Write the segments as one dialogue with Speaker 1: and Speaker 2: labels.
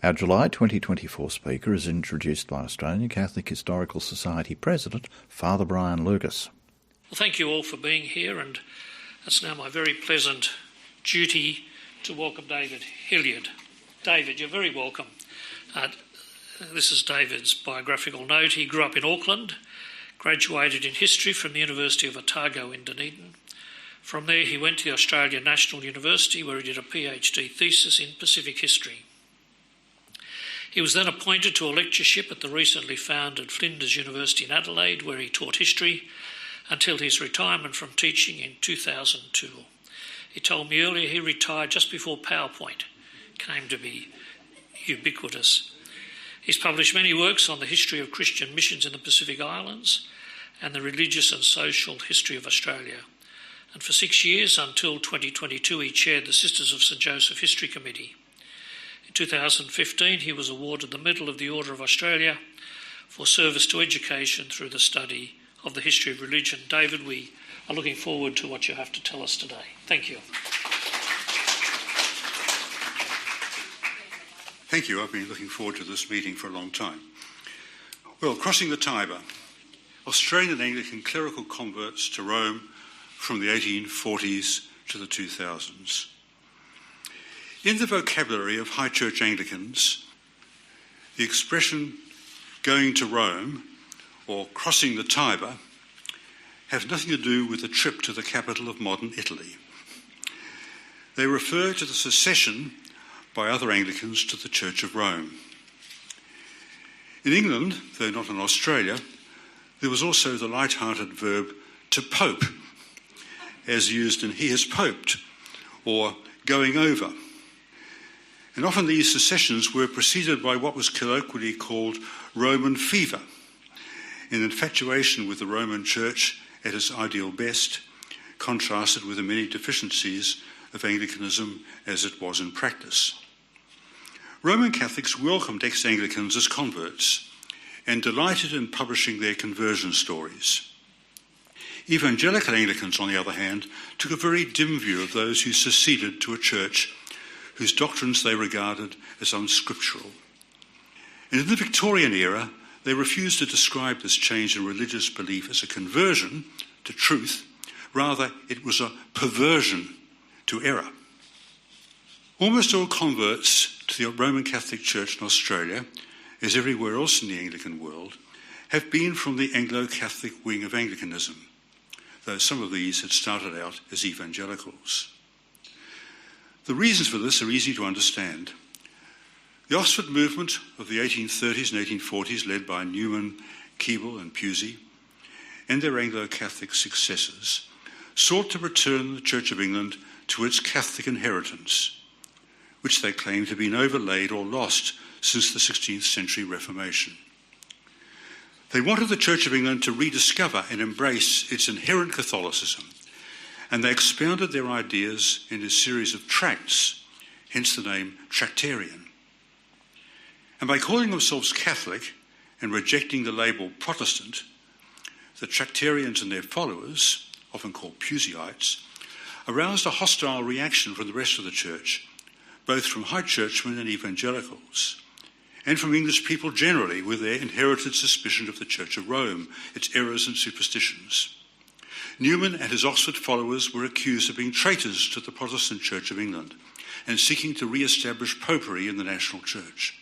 Speaker 1: Our July 2024 speaker is introduced by Australian Catholic Historical Society President, Father Brian Lucas.
Speaker 2: Well, thank you all for being here, and it's now my very pleasant duty to welcome David Hilliard. David, you're very welcome. This is David's biographical note. He grew up in Auckland, graduated in history from the University of Otago in Dunedin. From there he went to the Australian National University, where he did a PhD thesis in Pacific history. He was then appointed to a lectureship at the recently founded Flinders University in Adelaide, where he taught history until his retirement from teaching in 2002. He told me earlier he retired just before PowerPoint came to be ubiquitous. He's published many works on the history of Christian missions in the Pacific Islands and the religious and social history of Australia. And for 6 years, until 2022, he chaired the Sisters of St Joseph History Committee. In 2015, he was awarded the Medal of the Order of Australia for service to education through the study of the history of religion. David, we are looking forward to what you have to tell us today. Thank you.
Speaker 3: Thank you. I've been looking forward to this meeting for a long time. Well, crossing the Tiber, Australian Anglican clerical converts to Rome from the 1840s to the 2000s. In the vocabulary of High Church Anglicans, the expression going to Rome or crossing the Tiber have nothing to do with the trip to the capital of modern Italy. They refer to the secession by other Anglicans to the Church of Rome. In England, though not in Australia, there was also the light-hearted verb to pope, as used in he has poped, or going over. And often these secessions were preceded by what was colloquially called Roman fever, an infatuation with the Roman Church at its ideal best, contrasted with the many deficiencies of Anglicanism as it was in practice. Roman Catholics welcomed ex-Anglicans as converts and delighted in publishing their conversion stories. Evangelical Anglicans, on the other hand, took a very dim view of those who seceded to a church whose doctrines they regarded as unscriptural. And in the Victorian era, they refused to describe this change in religious belief as a conversion to truth. Rather, it was a perversion to error. Almost all converts to the Roman Catholic Church in Australia, as everywhere else in the Anglican world, have been from the Anglo-Catholic wing of Anglicanism, though some of these had started out as evangelicals. The reasons for this are easy to understand. The Oxford movement of the 1830s and 1840s, led by Newman, Keble and Pusey, and their Anglo-Catholic successors, sought to return the Church of England to its Catholic inheritance, which they claimed had been overlaid or lost since the 16th century Reformation. They wanted the Church of England to rediscover and embrace its inherent Catholicism, and they expounded their ideas in a series of tracts, hence the name Tractarian. And by calling themselves Catholic and rejecting the label Protestant, the Tractarians and their followers, often called Puseyites, aroused a hostile reaction from the rest of the Church, both from high churchmen and evangelicals, and from English people generally, with their inherited suspicion of the Church of Rome, its errors and superstitions. Newman and his Oxford followers were accused of being traitors to the Protestant Church of England and seeking to re-establish popery in the national church.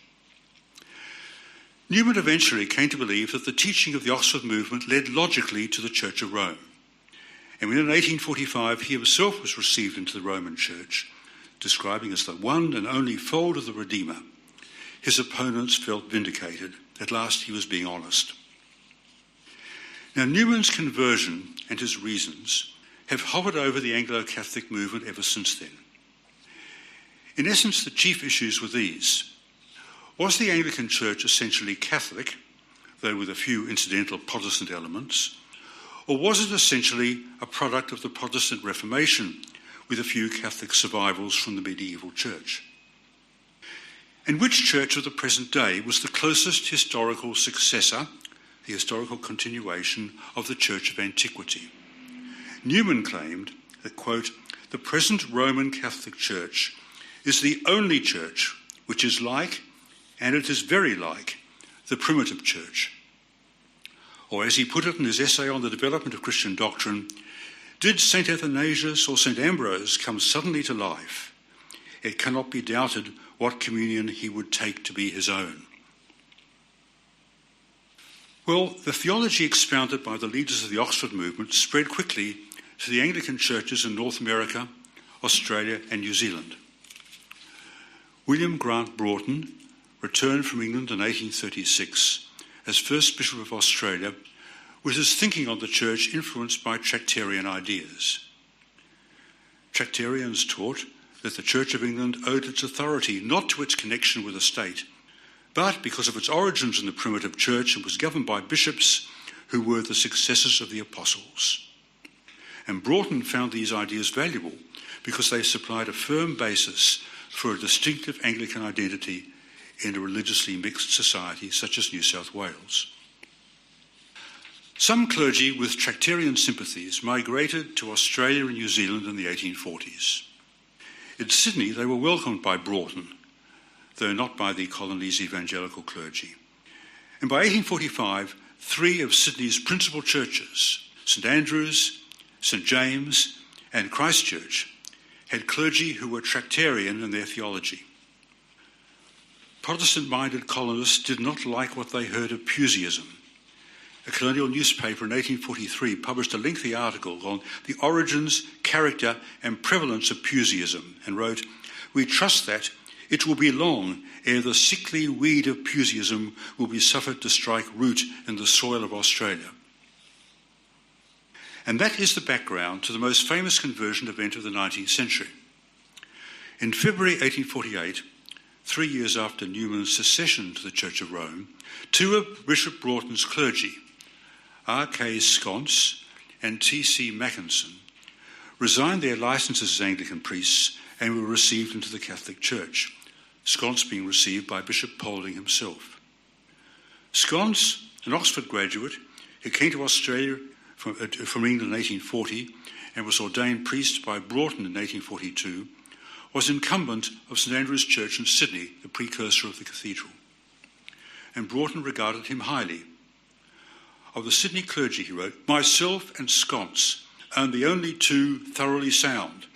Speaker 3: Newman eventually came to believe that the teaching of the Oxford movement led logically to the Church of Rome. And when in 1845 he himself was received into the Roman Church, describing as the one and only fold of the Redeemer, his opponents felt vindicated. At last he was being honest. Now, Newman's conversion and his reasons have hovered over the Anglo-Catholic movement ever since then. In essence, the chief issues were these. Was the Anglican Church essentially Catholic, though with a few incidental Protestant elements, or was it essentially a product of the Protestant Reformation, with a few Catholic survivals from the medieval church? And which church of the present day was the closest historical successor, the historical continuation of the Church of Antiquity? Newman claimed that, quote, the present Roman Catholic Church is the only church which is like and it is very like the primitive church. Or as he put it in his essay on the development of Christian doctrine, did St. Athanasius or St. Ambrose come suddenly to life, it cannot be doubted what communion he would take to be his own. Well, the theology expounded by the leaders of the Oxford movement spread quickly to the Anglican churches in North America, Australia and New Zealand. William Grant Broughton returned from England in 1836 as first Bishop of Australia, with his thinking on the church influenced by Tractarian ideas. Tractarians taught that the Church of England owed its authority not to its connection with the state, but because of its origins in the primitive church and was governed by bishops who were the successors of the apostles. And Broughton found these ideas valuable because they supplied a firm basis for a distinctive Anglican identity in a religiously mixed society such as New South Wales. Some clergy with Tractarian sympathies migrated to Australia and New Zealand in the 1840s. In Sydney, they were welcomed by Broughton, though not by the colony's evangelical clergy. And by 1845, 3 of Sydney's principal churches, St Andrews, St James and Christchurch, had clergy who were Tractarian in their theology. Protestant-minded colonists did not like what they heard of Puseyism. A colonial newspaper in 1843 published a lengthy article on the origins, character and prevalence of Puseyism and wrote, "We trust that it will be long ere the sickly weed of Puseyism will be suffered to strike root in the soil of Australia." And that is the background to the most famous conversion event of the 19th century. In February 1848, 3 years after Newman's secession to the Church of Rome, 2 of Bishop Broughton's clergy, R.K. Sconce and T.C. Mackinson, resigned their licences as Anglican priests and were received into the Catholic Church, Sconce being received by Bishop Polding himself. Sconce, an Oxford graduate who came to Australia from England in 1840 and was ordained priest by Broughton in 1842, was incumbent of St Andrew's Church in Sydney, the precursor of the cathedral. And Broughton regarded him highly. Of the Sydney clergy, he wrote, "Myself and Sconce are the only 2 thoroughly sound."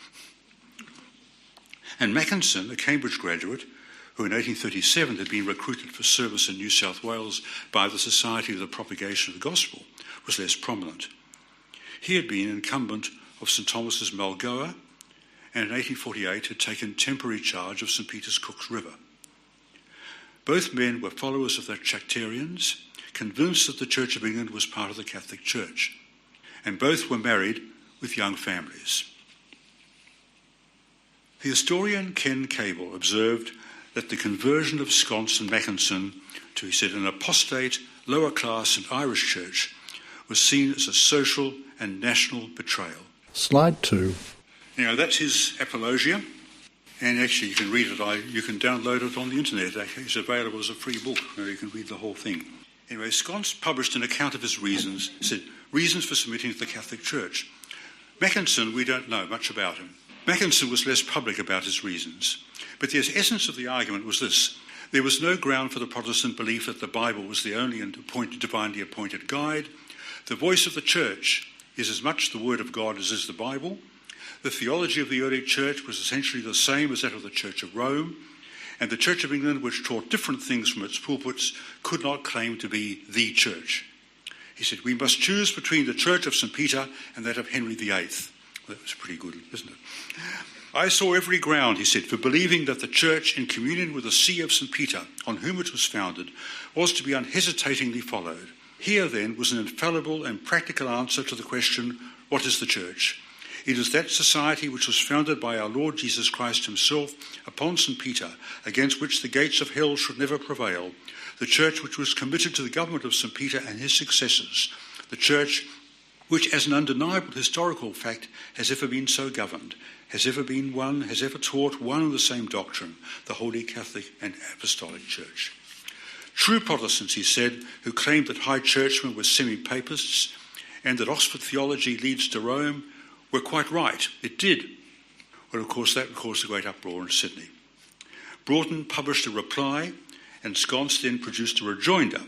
Speaker 3: And Mackinson, a Cambridge graduate, who in 1837 had been recruited for service in New South Wales by the Society of the Propagation of the Gospel, was less prominent. He had been incumbent of St Thomas's Mulgoa and in 1848 had taken temporary charge of St Peter's Cook's River. Both men were followers of the Tractarians, convinced that the Church of England was part of the Catholic Church, and both were married with young families. The historian Ken Cable observed that the conversion of Sconce and Mackinson to, he said, an apostate, lower class and Irish church was seen as a social and national betrayal.
Speaker 1: Slide 2.
Speaker 3: That's his apologia, and actually you can read it, you can download it on the internet. It's available as a free book, you can read the whole thing. Anyway, Sconce published an account of his reasons, said, reasons for submitting to the Catholic Church. Mackinson, we don't know much about him. Mackinson was less public about his reasons, but the essence of the argument was this. There was no ground for the Protestant belief that the Bible was the only divinely appointed guide. The voice of the Church is as much the Word of God as is the Bible. The theology of the early Church was essentially the same as that of the Church of Rome, and the Church of England, which taught different things from its pulpits, could not claim to be the Church. He said, we must choose between the Church of St Peter and that of Henry VIII. Well, that was pretty good, isn't it? I saw every ground, he said, for believing that the Church, in communion with the See of St Peter, on whom it was founded, was to be unhesitatingly followed. Here, then, was an infallible and practical answer to the question, what is the Church? It is that society which was founded by our Lord Jesus Christ himself upon St Peter, against which the gates of hell should never prevail, the Church which was committed to the government of St Peter and his successors, the Church which, as an undeniable historical fact, has ever been so governed, has ever been one, has ever taught one and the same doctrine, the Holy Catholic and Apostolic Church. True Protestants, he said, who claimed that high churchmen were semi-papists and that Oxford theology leads to Rome, were quite right. It did. Well, of course, that caused a great uproar in Sydney. Broughton published a reply and Sconce then produced a rejoinder.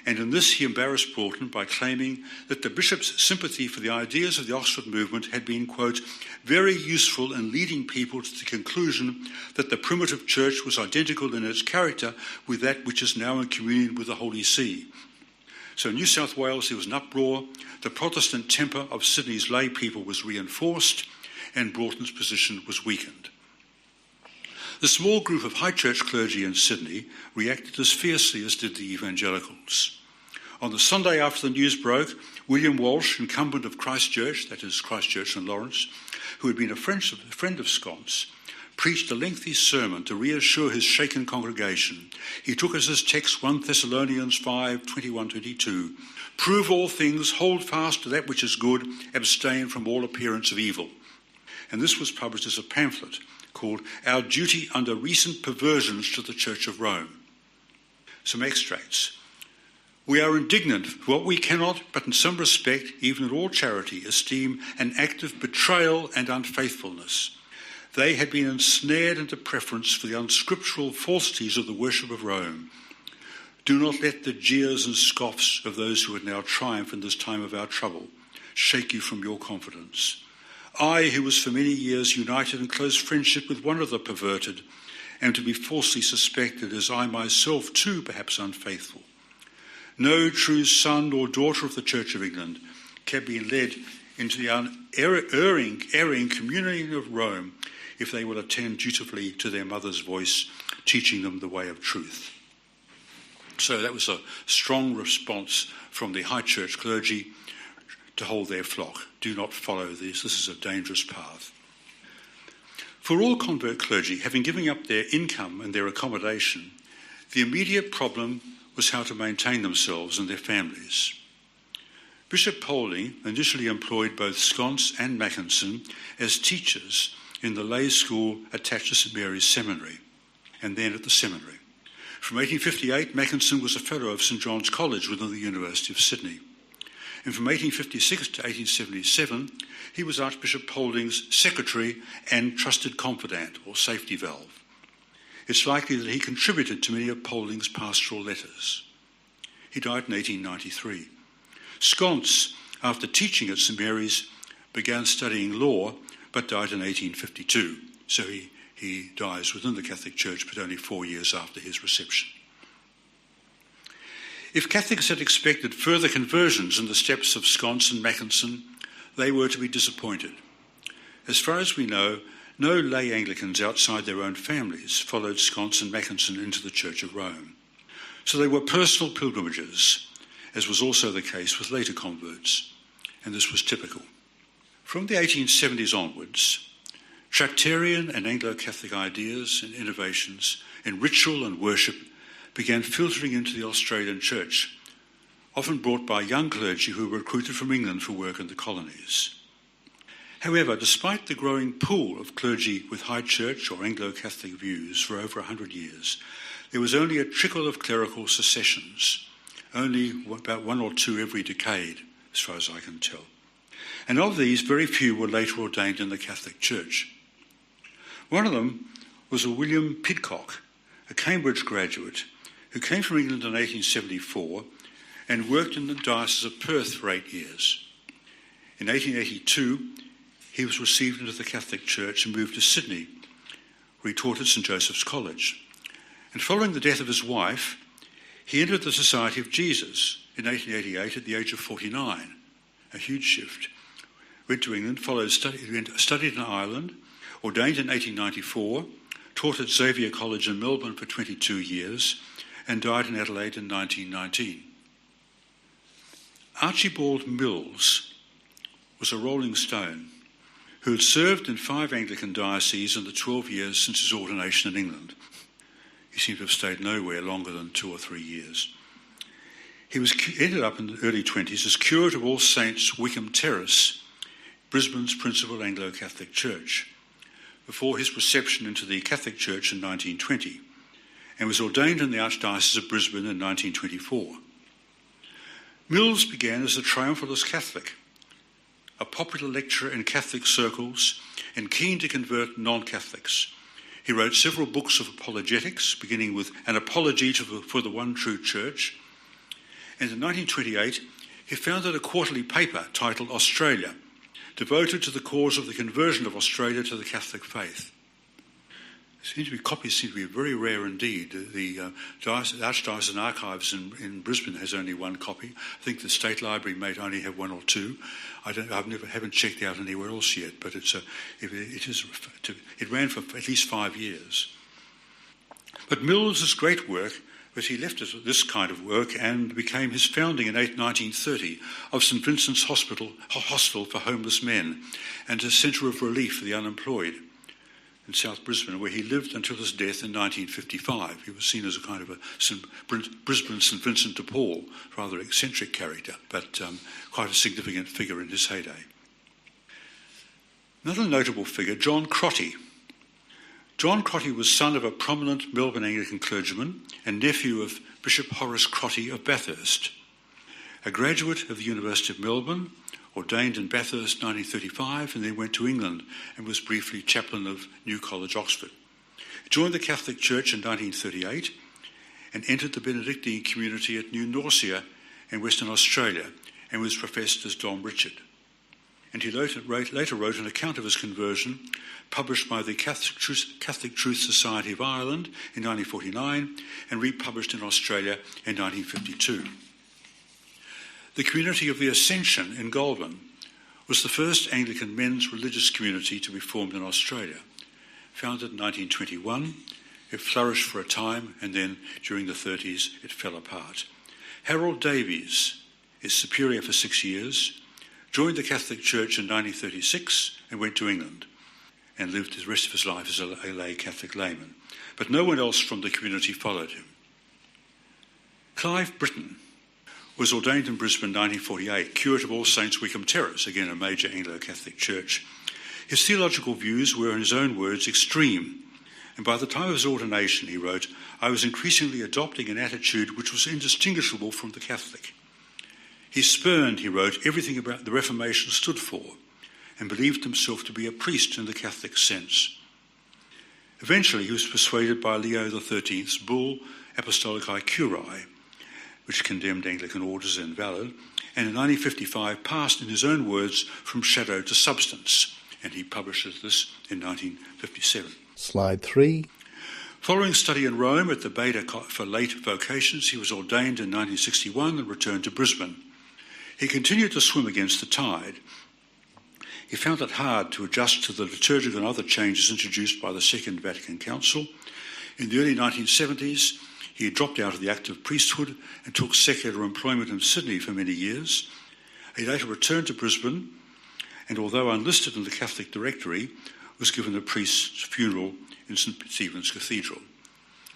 Speaker 3: And in this he embarrassed Broughton by claiming that the bishop's sympathy for the ideas of the Oxford movement had been, quote, very useful in leading people to the conclusion that the primitive church was identical in its character with that which is now in communion with the Holy See. So in New South Wales there was an uproar, the Protestant temper of Sydney's lay people was reinforced, and Broughton's position was weakened. The small group of high church clergy in Sydney reacted as fiercely as did the evangelicals. On the Sunday after the news broke, William Walsh, incumbent of Christchurch, that is Christchurch and Lawrence, who had been a friend of Sconce, preached a lengthy sermon to reassure his shaken congregation. He took as his text 1 Thessalonians 5, 21-22, prove all things, hold fast to that which is good, abstain from all appearance of evil. And this was published as a pamphlet called Our Duty Under Recent Perversions to the Church of Rome. Some extracts. We are indignant for what we cannot, but in some respect, even in all charity, esteem an act of betrayal and unfaithfulness. They had been ensnared into preference for the unscriptural falsities of the worship of Rome. Do not let the jeers and scoffs of those who would now triumph in this time of our trouble shake you from your confidence. I, who was for many years united in close friendship with one of the perverted, am to be falsely suspected as I myself too perhaps unfaithful. No true son or daughter of the Church of England can be led into the erring communion of Rome if they will attend dutifully to their mother's voice, teaching them the way of truth. So that was a strong response from the high church clergy to hold their flock. Do not follow this. This is a dangerous path. For all convert clergy, having given up their income and their accommodation, the immediate problem was how to maintain themselves and their families. Bishop Polding initially employed both Sconce and Mackinson as teachers in the lay school attached to St Mary's Seminary, and then at the seminary. From 1858, Mackinson was a fellow of St John's College within the University of Sydney. And from 1856 to 1877, he was Archbishop Polding's secretary and trusted confidant, or safety valve. It's likely that he contributed to many of Polding's pastoral letters. He died in 1893. Sconce, after teaching at St Mary's, began studying law, but died in 1852. So he dies within the Catholic Church, but only 4 years after his reception. If Catholics had expected further conversions in the steps of Sconce and Mackinson, they were to be disappointed. As far as we know, no lay Anglicans outside their own families followed Sconce and Mackinson into the Church of Rome. So they were personal pilgrimages, as was also the case with later converts, and this was typical. From the 1870s onwards, Tractarian and Anglo-Catholic ideas and innovations in ritual and worship began filtering into the Australian Church, often brought by young clergy who were recruited from England for work in the colonies. However, despite the growing pool of clergy with high church or Anglo-Catholic views for over 100 years, there was only a trickle of clerical secessions, only about 1 or 2 every decade, as far as I can tell. And of these, very few were later ordained in the Catholic Church. One of them was a William Pidcock, a Cambridge graduate, who came from England in 1874 and worked in the Diocese of Perth for 8 years. In 1882, he was received into the Catholic Church and moved to Sydney, where he taught at St Joseph's College. And following the death of his wife, he entered the Society of Jesus in 1888 at the age of 49, a huge shift. Went to England, studied in Ireland, ordained in 1894, taught at Xavier College in Melbourne for 22 years, and died in Adelaide in 1919. Archibald Mills was a Rolling Stone who had served in 5 Anglican dioceses in the 12 years since his ordination in England. He seemed to have stayed nowhere longer than 2 or 3 years. He ended up in the early 20s as curate of All Saints Wickham Terrace, Brisbane's principal Anglo-Catholic church, before his reception into the Catholic Church in 1920, and was ordained in the Archdiocese of Brisbane in 1924. Mills began as a triumphalist Catholic, a popular lecturer in Catholic circles and keen to convert non-Catholics. He wrote several books of apologetics, beginning with An Apology for the One True Church. And in 1928, he founded a quarterly paper titled Australia, devoted to the cause of the conversion of Australia to the Catholic faith. Copies seem to be very rare indeed. The Archdiocesan Archives in Brisbane has only one copy. I think the State Library may only have one or two. Haven't checked out anywhere else yet, but it ran for at least 5 years. But Mills's great work was he left this kind of work and became his founding in 1930 of St Vincent's Hospital for Homeless Men and a centre of relief for the unemployed in South Brisbane, where he lived until his death in 1955. He was seen as a kind of a Brisbane St Vincent de Paul, rather eccentric character, but quite a significant figure in his heyday. Another notable figure, John Crotty. John Crotty was son of a prominent Melbourne Anglican clergyman and nephew of Bishop Horace Crotty of Bathurst. A graduate of the University of Melbourne, ordained in Bathurst 1935 and then went to England and was briefly chaplain of New College, Oxford. He joined the Catholic Church in 1938 and entered the Benedictine community at New Norcia in Western Australia and was professed as Dom Richard. And he later wrote an account of his conversion published by the Catholic Truth Society of Ireland in 1949 and republished in Australia in 1952. The community of the Ascension in Goulburn was the first Anglican men's religious community to be formed in Australia. Founded in 1921, it flourished for a time and then during the 30s it fell apart. Harold Davies, its superior for 6 years, joined the Catholic Church in 1936 and went to England and lived the rest of his life as a lay Catholic layman. But no one else from the community followed him. Clive Britton was ordained in Brisbane in 1948, curate of All Saints Wickham Terrace, again a major Anglo-Catholic church. His theological views were, in his own words, extreme, and by the time of his ordination, he wrote, "I was increasingly adopting an attitude which was indistinguishable from the Catholic." He spurned, he wrote, everything about the Reformation stood for and believed himself to be a priest in the Catholic sense. Eventually, he was persuaded by Leo XIII's bull Apostolicae Curiae, which condemned Anglican orders as invalid, and in 1955 passed, in his own words, from shadow to substance, and he publishes this in 1957.
Speaker 1: Slide 3.
Speaker 3: Following study in Rome at the Beta for late vocations, he was ordained in 1961 and returned to Brisbane. He continued to swim against the tide. He found it hard to adjust to the liturgical and other changes introduced by the Second Vatican Council. In the early 1970s, he dropped out of the active priesthood and took secular employment in Sydney for many years. He later returned to Brisbane and, although unlisted in the Catholic Directory, was given a priest's funeral in St Stephen's Cathedral.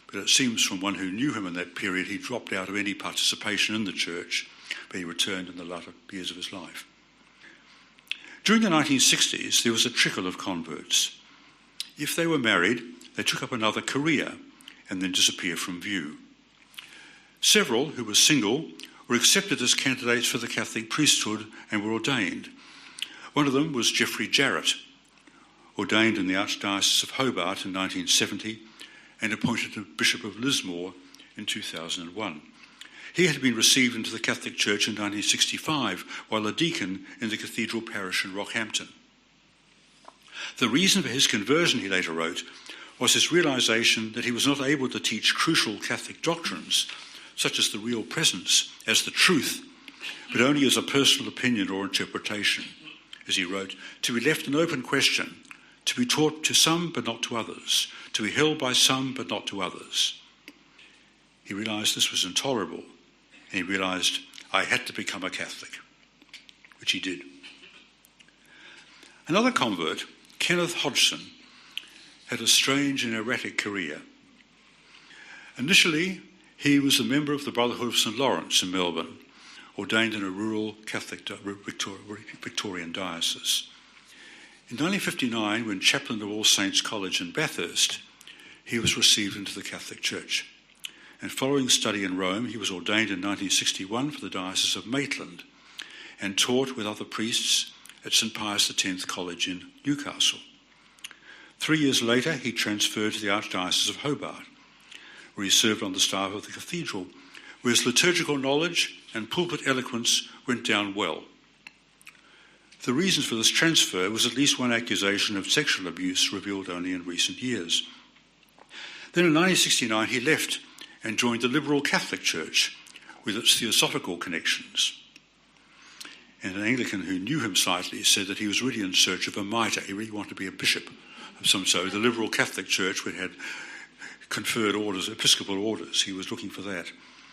Speaker 3: But it seems from one who knew him in that period he dropped out of any participation in the church, but he returned in the latter years of his life. During the 1960s, there was a trickle of converts. If they were married, they took up another career and then disappear from view. Several who were single were accepted as candidates for the Catholic priesthood and were ordained. One of them was Geoffrey Jarrett, ordained in the Archdiocese of Hobart in 1970 and appointed Bishop of Lismore in 2001. He had been received into the Catholic Church in 1965 while a deacon in the cathedral parish in Rockhampton. The reason for his conversion, he later wrote, was his realisation that he was not able to teach crucial Catholic doctrines, such as the real presence, as the truth, but only as a personal opinion or interpretation. As he wrote, to be left an open question, to be taught to some but not to others, to be held by some but not to others. He realised this was intolerable, and he realised, I had to become a Catholic, which he did. Another convert, Kenneth Hodgson, had a strange and erratic career. Initially, he was a member of the Brotherhood of St Lawrence in Melbourne, ordained in a rural Catholic Victorian diocese. In 1959, when chaplain of All Saints College in Bathurst, he was received into the Catholic Church. And following study in Rome, he was ordained in 1961 for the Diocese of Maitland and taught with other priests at St Pius X College in Newcastle. 3 years later, he transferred to the Archdiocese of Hobart, where he served on the staff of the cathedral, where his liturgical knowledge and pulpit eloquence went down well. The reasons for this transfer was at least one accusation of sexual abuse revealed only in recent years. Then in 1969 he left and joined the Liberal Catholic Church with its theosophical connections. And an Anglican who knew him slightly said that he was really in search of a mitre. He really wanted to be a bishop of some sort. The Liberal Catholic Church, which had conferred orders, episcopal orders, he was looking for that.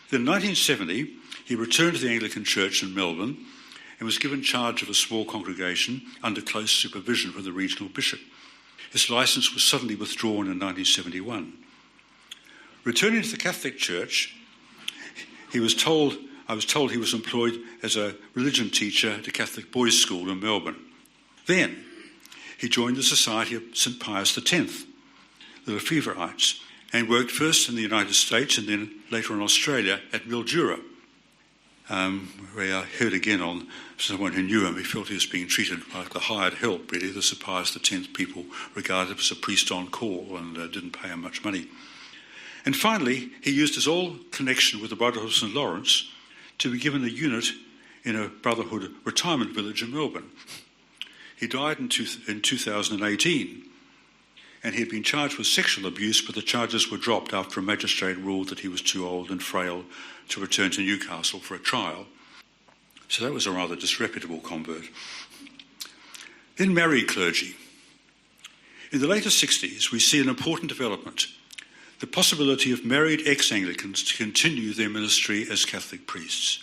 Speaker 3: Then in 1970 he returned to the Anglican Church in Melbourne and was given charge of a small congregation under close supervision from the regional bishop. His licence was suddenly withdrawn in 1971. Returning to the Catholic Church, I was told he was employed as a religion teacher at a Catholic boys' school in Melbourne. Then he joined the Society of St Pius X, the Lefevreites, and worked first in the United States and then later in Australia at Mildura, where I heard again on someone who knew him. He felt he was being treated like the hired help, really. The St Pius X people regarded him as a priest on call and didn't pay him much money. And finally, he used his old connection with the Brotherhood of St Lawrence to be given a unit in a Brotherhood retirement village in Melbourne. He died in 2018, and he had been charged with sexual abuse, but the charges were dropped after a magistrate ruled that he was too old and frail to return to Newcastle for a trial. So that was a rather disreputable convert. Then married clergy. In the later 60s, we see an important development: the possibility of married ex-Anglicans to continue their ministry as Catholic priests.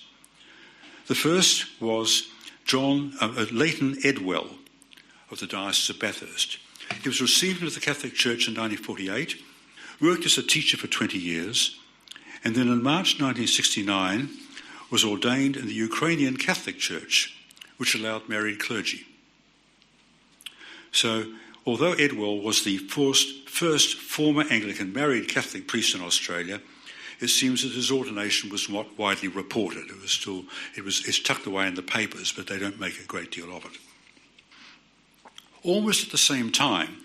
Speaker 3: The first was Leighton Edwell of the Diocese of Bathurst. He was received into the Catholic Church in 1948, worked as a teacher for 20 years, and then in March 1969 was ordained in the Ukrainian Catholic Church, which allowed married clergy. So, although Edwell was the first former Anglican married Catholic priest in Australia, it seems that his ordination was not widely reported. It's tucked away in the papers, but they don't make a great deal of it. Almost at the same time,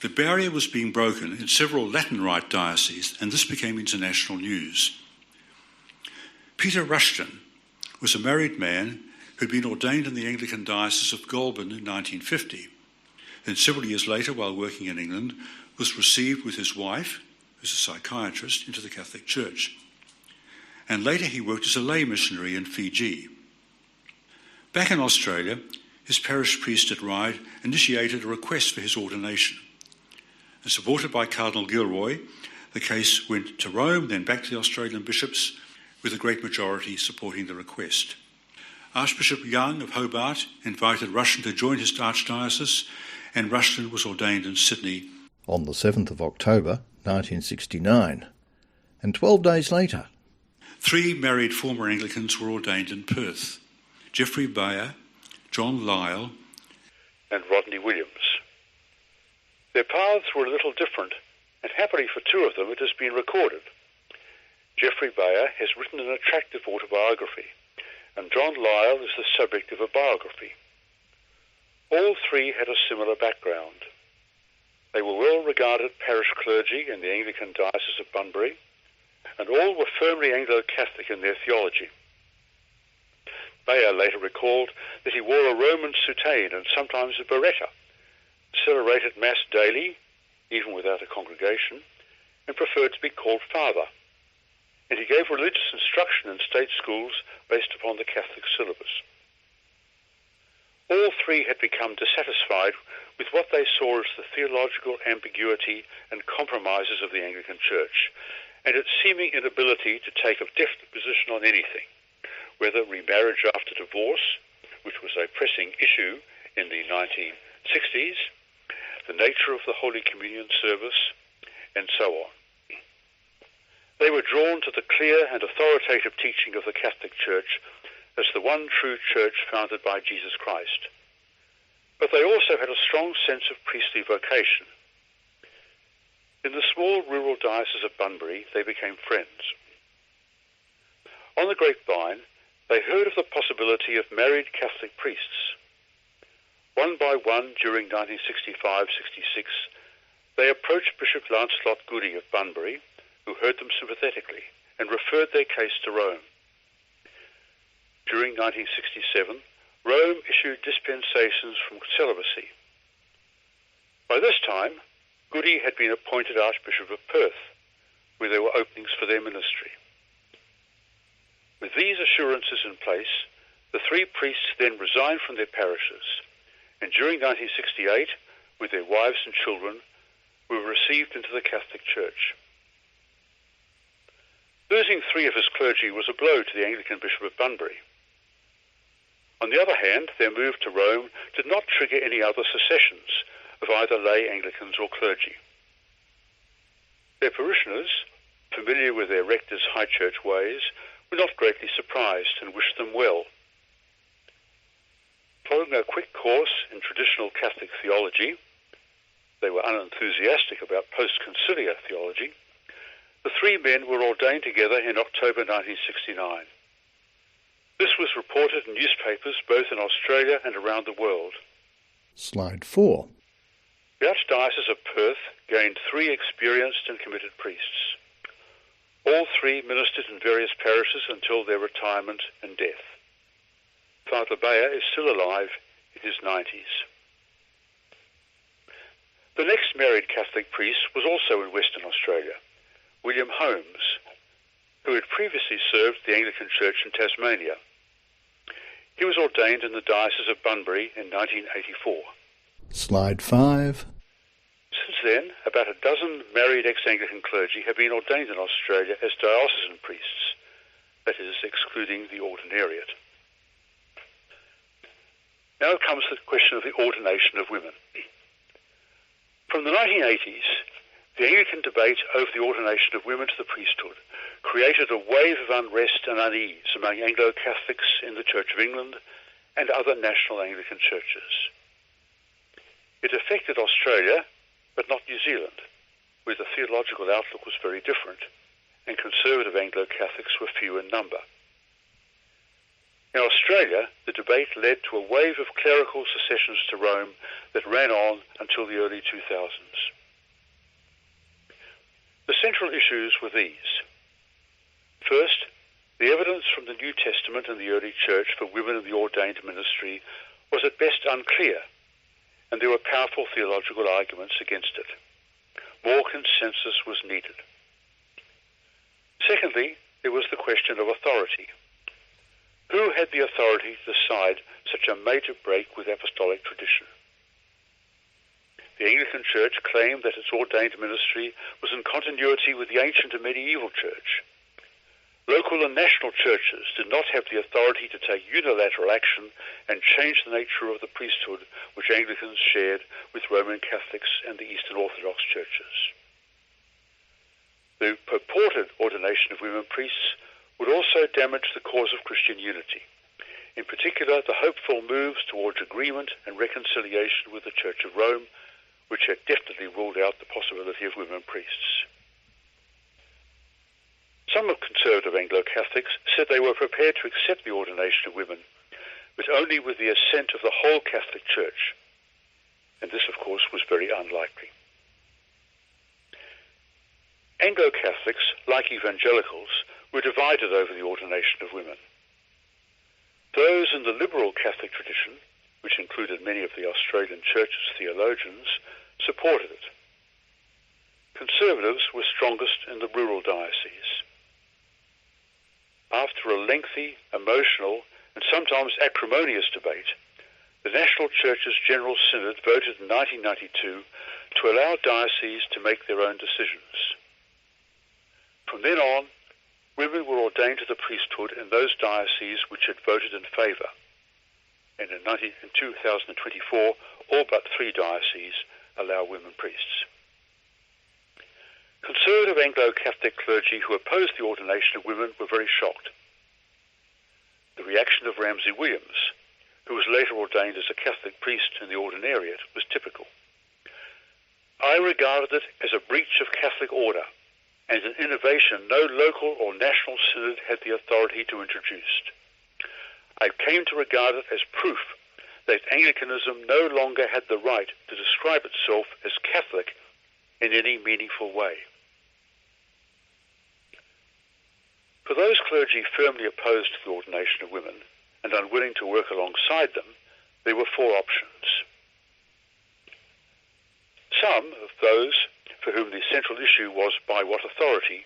Speaker 3: the barrier was being broken in several Latin Rite dioceses, and this became international news. Peter Rushton was a married man who had been ordained in the Anglican Diocese of Goulburn in 1950. Then several years later, while working in England, was received with his wife, who's a psychiatrist, into the Catholic Church. And later he worked as a lay missionary in Fiji. Back in Australia, his parish priest at Ryde initiated a request for his ordination. And supported by Cardinal Gilroy, the case went to Rome, then back to the Australian bishops, with a great majority supporting the request. Archbishop Young of Hobart invited Rushton to join his archdiocese, and Rushton was ordained in Sydney
Speaker 1: on the 7th of October 1969. And 12 days later,
Speaker 3: 3 married former Anglicans were ordained in Perth: Geoffrey Bayer, John Lyle,
Speaker 4: and Rodney Williams. Their paths were a little different, and happily for 2 of them it has been recorded. Geoffrey Bayer has written an attractive autobiography, and John Lyle is the subject of a biography. All 3 had a similar background. They were well-regarded parish clergy in the Anglican Diocese of Bunbury, and all were firmly Anglo-Catholic in their theology. Bayer later recalled that he wore a Roman soutane and sometimes a biretta, celebrated Mass daily, even without a congregation, and preferred to be called Father. And he gave religious instruction in state schools based upon the Catholic syllabus. All 3 had become dissatisfied with what they saw as the theological ambiguity and compromises of the Anglican Church, and its seeming inability to take a definite position on anything, whether remarriage after divorce, which was a pressing issue in the 1960s, the nature of the Holy Communion service, and so on. They were drawn to the clear and authoritative teaching of the Catholic Church as the one true church founded by Jesus Christ. But they also had a strong sense of priestly vocation. In the small rural diocese of Bunbury, they became friends. On the grapevine, they heard of the possibility of married Catholic priests. One by one, during 1965-66, they approached Bishop Lancelot Goody of Bunbury, who heard them sympathetically, and referred their case to Rome. During 1967, Rome issued dispensations from celibacy. By this time, Goody had been appointed Archbishop of Perth, where there were openings for their ministry. With these assurances in place, the three priests then resigned from their parishes, and during 1968, with their wives and children, were received into the Catholic Church. Losing three of his clergy was a blow to the Anglican Bishop of Bunbury. On the other hand, their move to Rome did not trigger any other secessions of either lay Anglicans or clergy. Their parishioners, familiar with their rector's high church ways, were not greatly surprised and wished them well. Following a quick course in traditional Catholic theology, they were unenthusiastic about post-conciliar theology, the three men were ordained together in October 1969. This was reported in newspapers both in Australia and around the world.
Speaker 1: Slide 4.
Speaker 4: The Archdiocese of Perth gained three experienced and committed priests. All three ministered in various parishes until their retirement and death. Father Bayer is still alive in his 90s. The next married Catholic priest was also in Western Australia, William Holmes, who had previously served the Anglican Church in Tasmania. He was ordained in the Diocese of Bunbury in 1984.
Speaker 1: Slide 5.
Speaker 4: Since then, about a dozen married ex-Anglican clergy have been ordained in Australia as diocesan priests, that is, excluding the ordinariate. Now comes the question of the ordination of women. From the 1980s, the Anglican debate over the ordination of women to the priesthood created a wave of unrest and unease among Anglo-Catholics in the Church of England and other national Anglican churches. It affected Australia, but not New Zealand, where the theological outlook was very different, and conservative Anglo-Catholics were few in number. In Australia, the debate led to a wave of clerical secessions to Rome that ran on until the early 2000s. The central issues were these. First, the evidence from the New Testament and the early church for women in the ordained ministry was at best unclear, and there were powerful theological arguments against it. More consensus was needed. Secondly, there was the question of authority. Who had the authority to decide such a major break with apostolic tradition? The Anglican Church claimed that its ordained ministry was in continuity with the ancient and medieval church. Local and national churches did not have the authority to take unilateral action and change the nature of the priesthood which Anglicans shared with Roman Catholics and the Eastern Orthodox churches. The purported ordination of women priests would also damage the cause of Christian unity, in particular the hopeful moves towards agreement and reconciliation with the Church of Rome, which had definitely ruled out the possibility of women priests. Some of conservative Anglo-Catholics said they were prepared to accept the ordination of women, but only with the assent of the whole Catholic Church, and this, of course, was very unlikely. Anglo-Catholics, like evangelicals, were divided over the ordination of women. Those in the liberal Catholic tradition, which included many of the Australian Church's theologians, supported it. Conservatives were strongest in the rural dioceses. After a lengthy, emotional, and sometimes acrimonious debate, the National Church's General Synod voted in 1992 to allow dioceses to make their own decisions. From then on, women were ordained to the priesthood in those dioceses which had voted in favour. And in 2024, all but 3 dioceses allow women priests. Conservative Anglo-Catholic clergy who opposed the ordination of women were very shocked. The reaction of Ramsay Williams, who was later ordained as a Catholic priest in the ordinariate, was typical. I regarded it as a breach of Catholic order and an innovation no local or national synod had the authority to introduce. I came to regard it as proof that Anglicanism no longer had the right to describe itself as Catholic in any meaningful way. For those clergy firmly opposed to the ordination of women and unwilling to work alongside them, there were four options. Some of those for whom the central issue was by what authority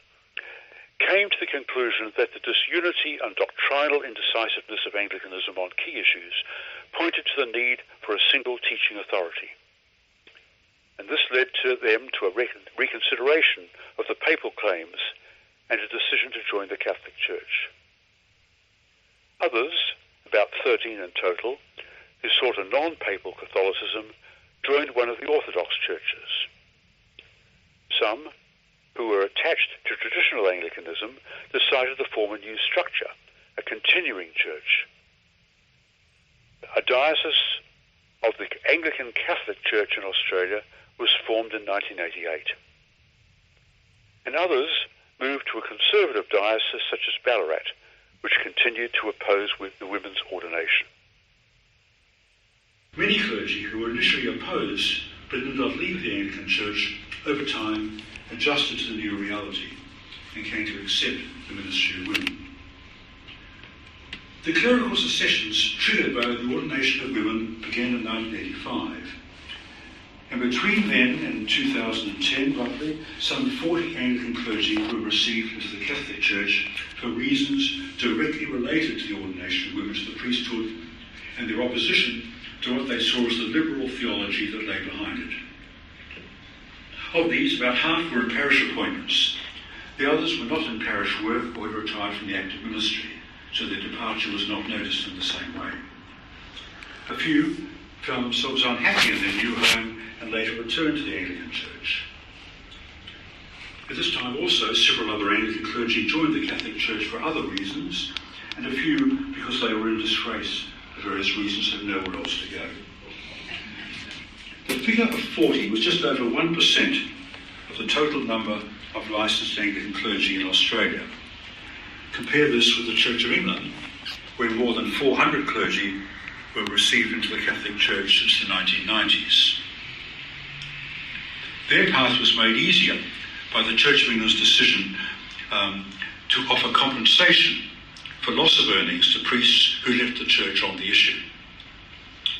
Speaker 4: came to the conclusion that the disunity and doctrinal indecisiveness of Anglicanism on key issues pointed to the need for a single teaching authority. And this led to them to a reconsideration of the papal claims and a decision to join the Catholic Church. Others, about 13 in total, who sought a non-papal Catholicism, joined one of the Orthodox churches. Some, who were attached to traditional Anglicanism, decided to form a new structure, a continuing church. A diocese of the Anglican Catholic Church in Australia was formed in 1988. And others moved to a conservative diocese such as Ballarat, which continued to oppose the women's ordination.
Speaker 3: Many clergy who were initially opposed but did not leave the Anglican Church over time adjusted to the new reality and came to accept the ministry of women. The clerical secessions triggered by the ordination of women began in 1985, and between then and 2010, roughly, some 40 Anglican clergy were received into the Catholic Church for reasons directly related to the ordination of women to the priesthood and their opposition to what they saw as the liberal theology that lay behind it. Of these, about half were in parish appointments. The others were not in parish work or had retired from the active ministry, so their departure was not noticed in the same way. A few found themselves unhappy in their new home and later returned to the Anglican Church. At this time also, several other Anglican clergy joined the Catholic Church for other reasons, and a few because they were in disgrace for various reasons had nowhere else to go. The figure of 40 was just over 1% of the total number of licensed Anglican clergy in Australia. Compare this with the Church of England, where more than 400 clergy were received into the Catholic Church since the 1990s. Their path was made easier by the Church of England's decision to offer compensation for loss of earnings to priests who left the Church on the issue,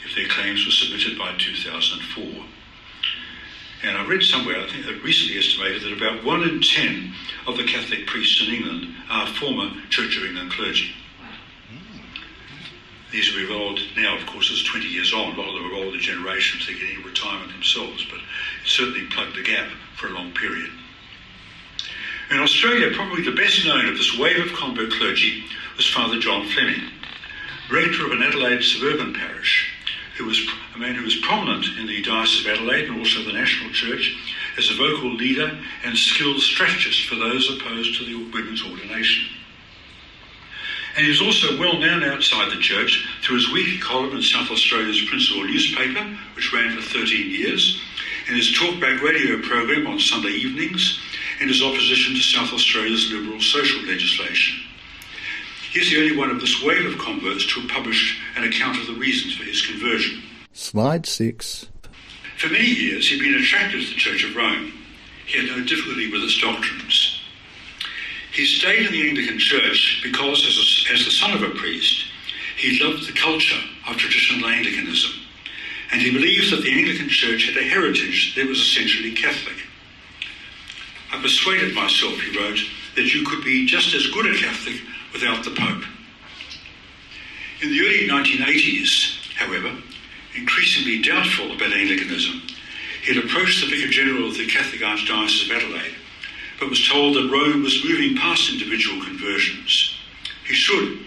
Speaker 3: if their claims were submitted by 2004. And I read somewhere, I think it recently estimated that about 1 in 10 of the Catholic priests in England are former Church of England clergy. These are old now, of course, it's 20 years on. A lot of them are older generations, they're getting retirement themselves, but it certainly plugged the gap for a long period. In Australia, probably the best known of this wave of convert clergy was Father John Fleming, rector of an Adelaide suburban parish, who was a man who was prominent in the Diocese of Adelaide and also the National Church as a vocal leader and skilled strategist for those opposed to the women's ordination. And he was also well known outside the church through his weekly column in South Australia's principal newspaper, which ran for 13 years, and his talkback radio program on Sunday evenings, and his opposition to South Australia's liberal social legislation. He's the only one of this wave of converts to have published an account of the reasons for his conversion.
Speaker 1: Slide 6.
Speaker 3: For many years, he'd been attracted to the Church of Rome. He had no difficulty with its doctrines. He stayed in the Anglican Church because, as the son of a priest, he loved the culture of traditional Anglicanism, and he believed that the Anglican Church had a heritage that was essentially Catholic. I persuaded myself, he wrote, that you could be just as good a Catholic without the Pope. In the early 1980s, however, increasingly doubtful about Anglicanism, he had approached the Vicar General of the Catholic Archdiocese of Adelaide, but was told that Rome was moving past individual conversions. He should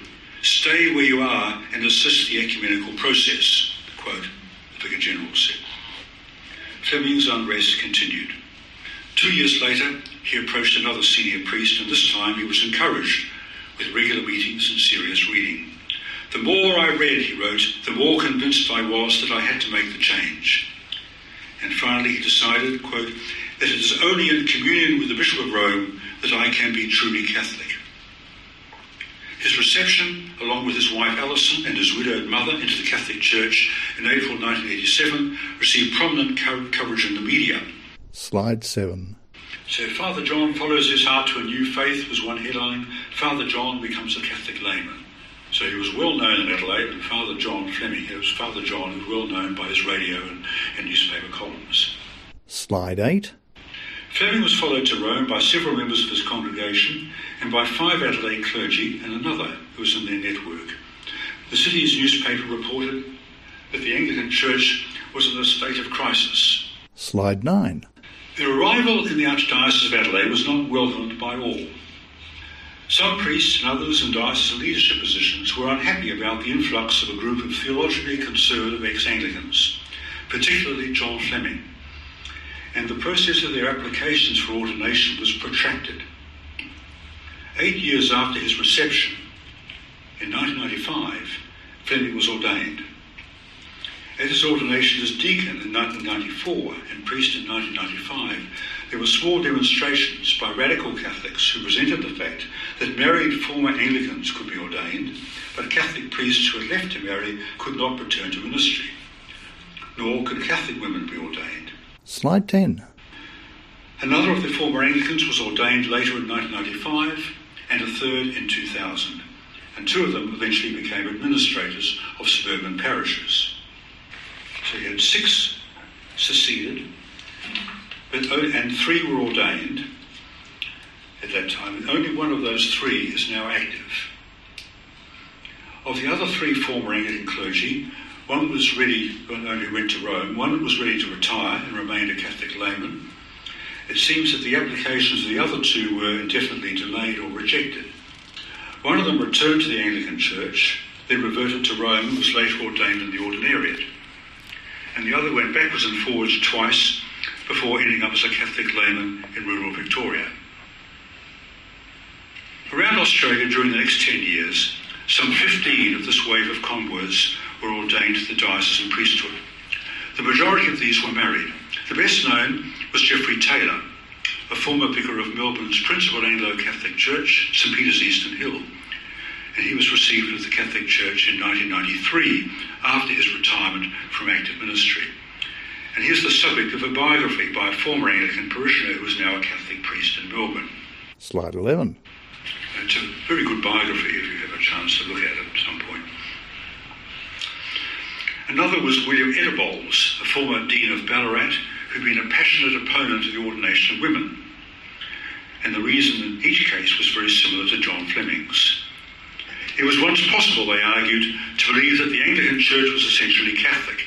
Speaker 3: stay where you are and assist the ecumenical process, quote, the Vicar General said. Fleming's unrest continued. 2 years later, he approached another senior priest, and this time he was encouraged with regular meetings and serious reading. The more I read, he wrote, the more convinced I was that I had to make the change. And finally he decided, quote, that it is only in communion with the Bishop of Rome that I can be truly Catholic. His reception, along with his wife Alison and his widowed mother, into the Catholic Church in April 1987 received prominent coverage in the media.
Speaker 1: Slide 7.
Speaker 3: So Father John follows his heart to a new faith was one headline. Father John becomes a Catholic layman. So he was well known in Adelaide, and Father John Fleming, it was Father John who was well known by his radio and newspaper columns.
Speaker 1: Slide 8.
Speaker 3: Fleming was followed to Rome by several members of his congregation and by 5 Adelaide clergy and another who was in their network. The city's newspaper reported that the Anglican Church was in a state of crisis.
Speaker 1: Slide 9.
Speaker 3: Their arrival in the Archdiocese of Adelaide was not welcomed by all. Some priests and others in diocesan leadership positions were unhappy about the influx of a group of theologically conservative ex-Anglicans, particularly John Fleming, and the process of their applications for ordination was protracted. 8 years after his reception, in 1995, Fleming was ordained. At his ordination as deacon in 1994 and priest in 1995, there were small demonstrations by radical Catholics who resented the fact that married former Anglicans could be ordained, but Catholic priests who had left to marry could not return to ministry, nor could Catholic women be ordained.
Speaker 1: Slide 10.
Speaker 3: Another of the former Anglicans was ordained later in 1995 and a third in 2000, and 2 of them eventually became administrators of suburban parishes. So he had 6 seceded, and 3 were ordained at that time. Only one of those 3 is now active. Of the other 3 former Anglican clergy, one was ready, who went to Rome, one was ready to retire and remained a Catholic layman. It seems that the applications of the other 2 were indefinitely delayed or rejected. One of them returned to the Anglican Church, then reverted to Rome and was later ordained in the Ordinariate. And the other went backwards and forwards twice before ending up as a Catholic layman in rural Victoria. Around Australia during the next 10 years, some 15 of this wave of converts were ordained to the diocesan priesthood. The majority of these were married. The best known was Geoffrey Taylor, a former vicar of Melbourne's principal Anglo-Catholic church, St Peter's Eastern Hill, and he was received into the Catholic Church in 1993 after his retirement from active ministry. And here's the subject of a biography by a former Anglican parishioner who is now a Catholic priest in Melbourne.
Speaker 1: Slide 11.
Speaker 3: It's a very good biography if you have a chance to look at it at some point. Another was William Edibols, a former Dean of Ballarat, who'd been a passionate opponent of the ordination of women. And the reason in each case was very similar to John Fleming's. It was once possible, they argued, to believe that the Anglican Church was essentially Catholic,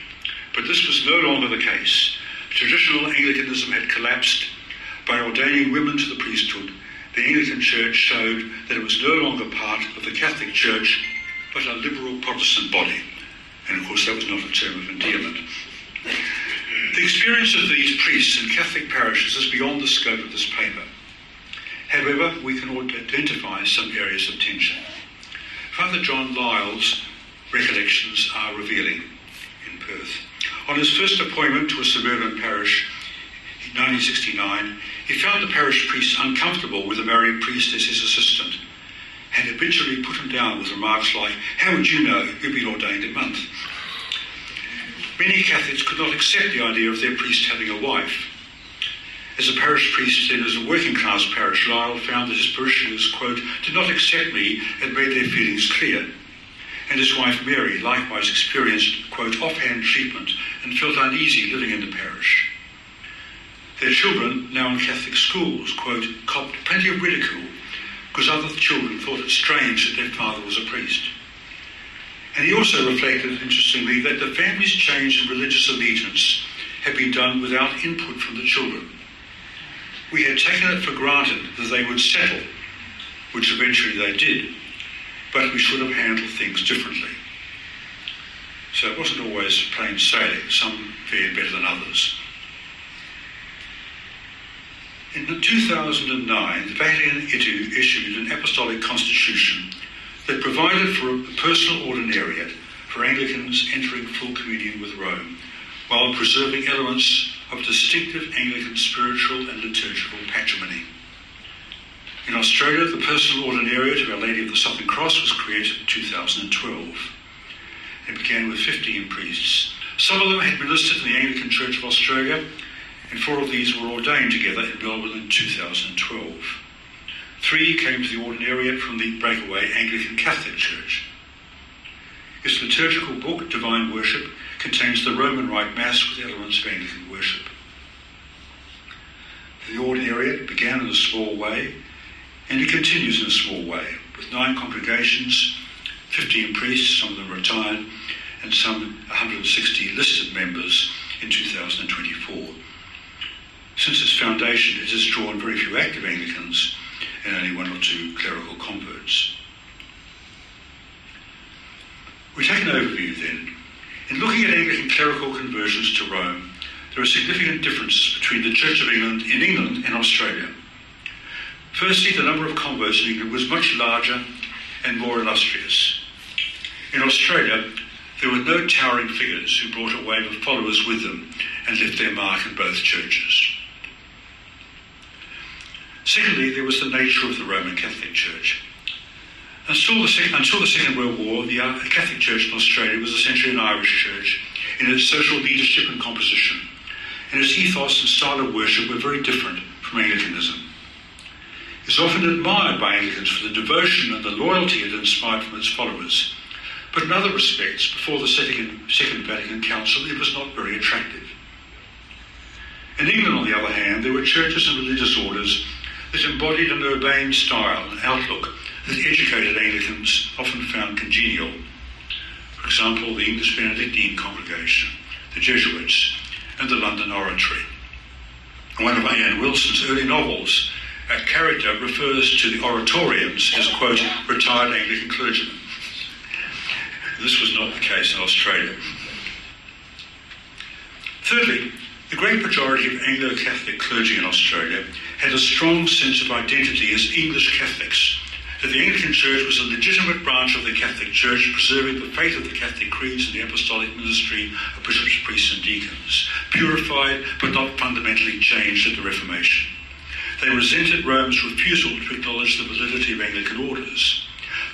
Speaker 3: but this was no longer the case. Traditional Anglicanism had collapsed. By ordaining women to the priesthood, the Anglican Church showed that it was no longer part of the Catholic Church, but a liberal Protestant body. And of course that was not a term of endearment. The experience of these priests in Catholic parishes is beyond the scope of this paper. However, we can identify some areas of tension. Father John Lyle's recollections are revealing in Perth. On his first appointment to a suburban parish in 1969, he found the parish priest uncomfortable with a married priest as his assistant, and habitually put him down with remarks like, "How would you know? You've been ordained a month." Many Catholics could not accept the idea of their priest having a wife. As a parish priest in a working-class parish, Lyle found that his parishioners, quote, "did not accept me and made their feelings clear." And his wife Mary likewise experienced, quote, "offhand treatment and felt uneasy living in the parish." Their children, now in Catholic schools, quote, "copped plenty of ridicule because other children thought it strange that their father was a priest." And he also reflected, interestingly, that the family's change in religious allegiance had been done without input from the children. We had taken it for granted that they would settle, which eventually they did, but we should have handled things differently. So it wasn't always plain sailing. Some fared better than others. In 2009, the Vatican issued an apostolic constitution that provided for a personal ordinariate for Anglicans entering full communion with Rome, while preserving elements of distinctive Anglican spiritual and liturgical patrimony. In Australia, the personal ordinariate of Our Lady of the Southern Cross was created in 2012. It began with 15 priests. Some of them had ministered in the Anglican Church of Australia, and 4 of these were ordained together in Melbourne in 2012. 3 came to the ordinariate from the breakaway Anglican Catholic Church. Its liturgical book, Divine Worship, contains the Roman Rite Mass with elements of Anglican worship. The ordinariate began in a small way, and it continues in a small way, with 9 congregations, 15 priests, some of them retired, and some 160 listed members in 2024. Since its foundation, it has drawn very few active Anglicans and only 1 or 2 clerical converts. We take an overview then. In looking at Anglican clerical conversions to Rome, there are significant differences between the Church of England in England and Australia. Firstly, the number of converts in England was much larger and more illustrious. In Australia, there were no towering figures who brought a wave of followers with them and left their mark in both churches. Secondly, there was the nature of the Roman Catholic Church. Until the Second World War, the Catholic Church in Australia was essentially an Irish church in its social leadership and composition, and its ethos and style of worship were very different from Anglicanism. It's often admired by Anglicans for the devotion and the loyalty it inspired from its followers, but in other respects, before the Second Vatican Council, it was not very attractive. In England, on the other hand, there were churches and religious orders that embodied an urbane style and outlook that educated Anglicans often found congenial. For example, the English Benedictine congregation, the Jesuits, and the London Oratory. In one of A.N. Wilson's early novels, a character refers to the Oratorians as, quote, retired Anglican clergymen. This was not the case in Australia. Thirdly, the great majority of Anglo-Catholic clergy in Australia had a strong sense of identity as English Catholics, that the Anglican Church was a legitimate branch of the Catholic Church, preserving the faith of the Catholic creeds and the apostolic ministry of bishops, priests and deacons, purified but not fundamentally changed at the Reformation. They resented Rome's refusal to acknowledge the validity of Anglican orders.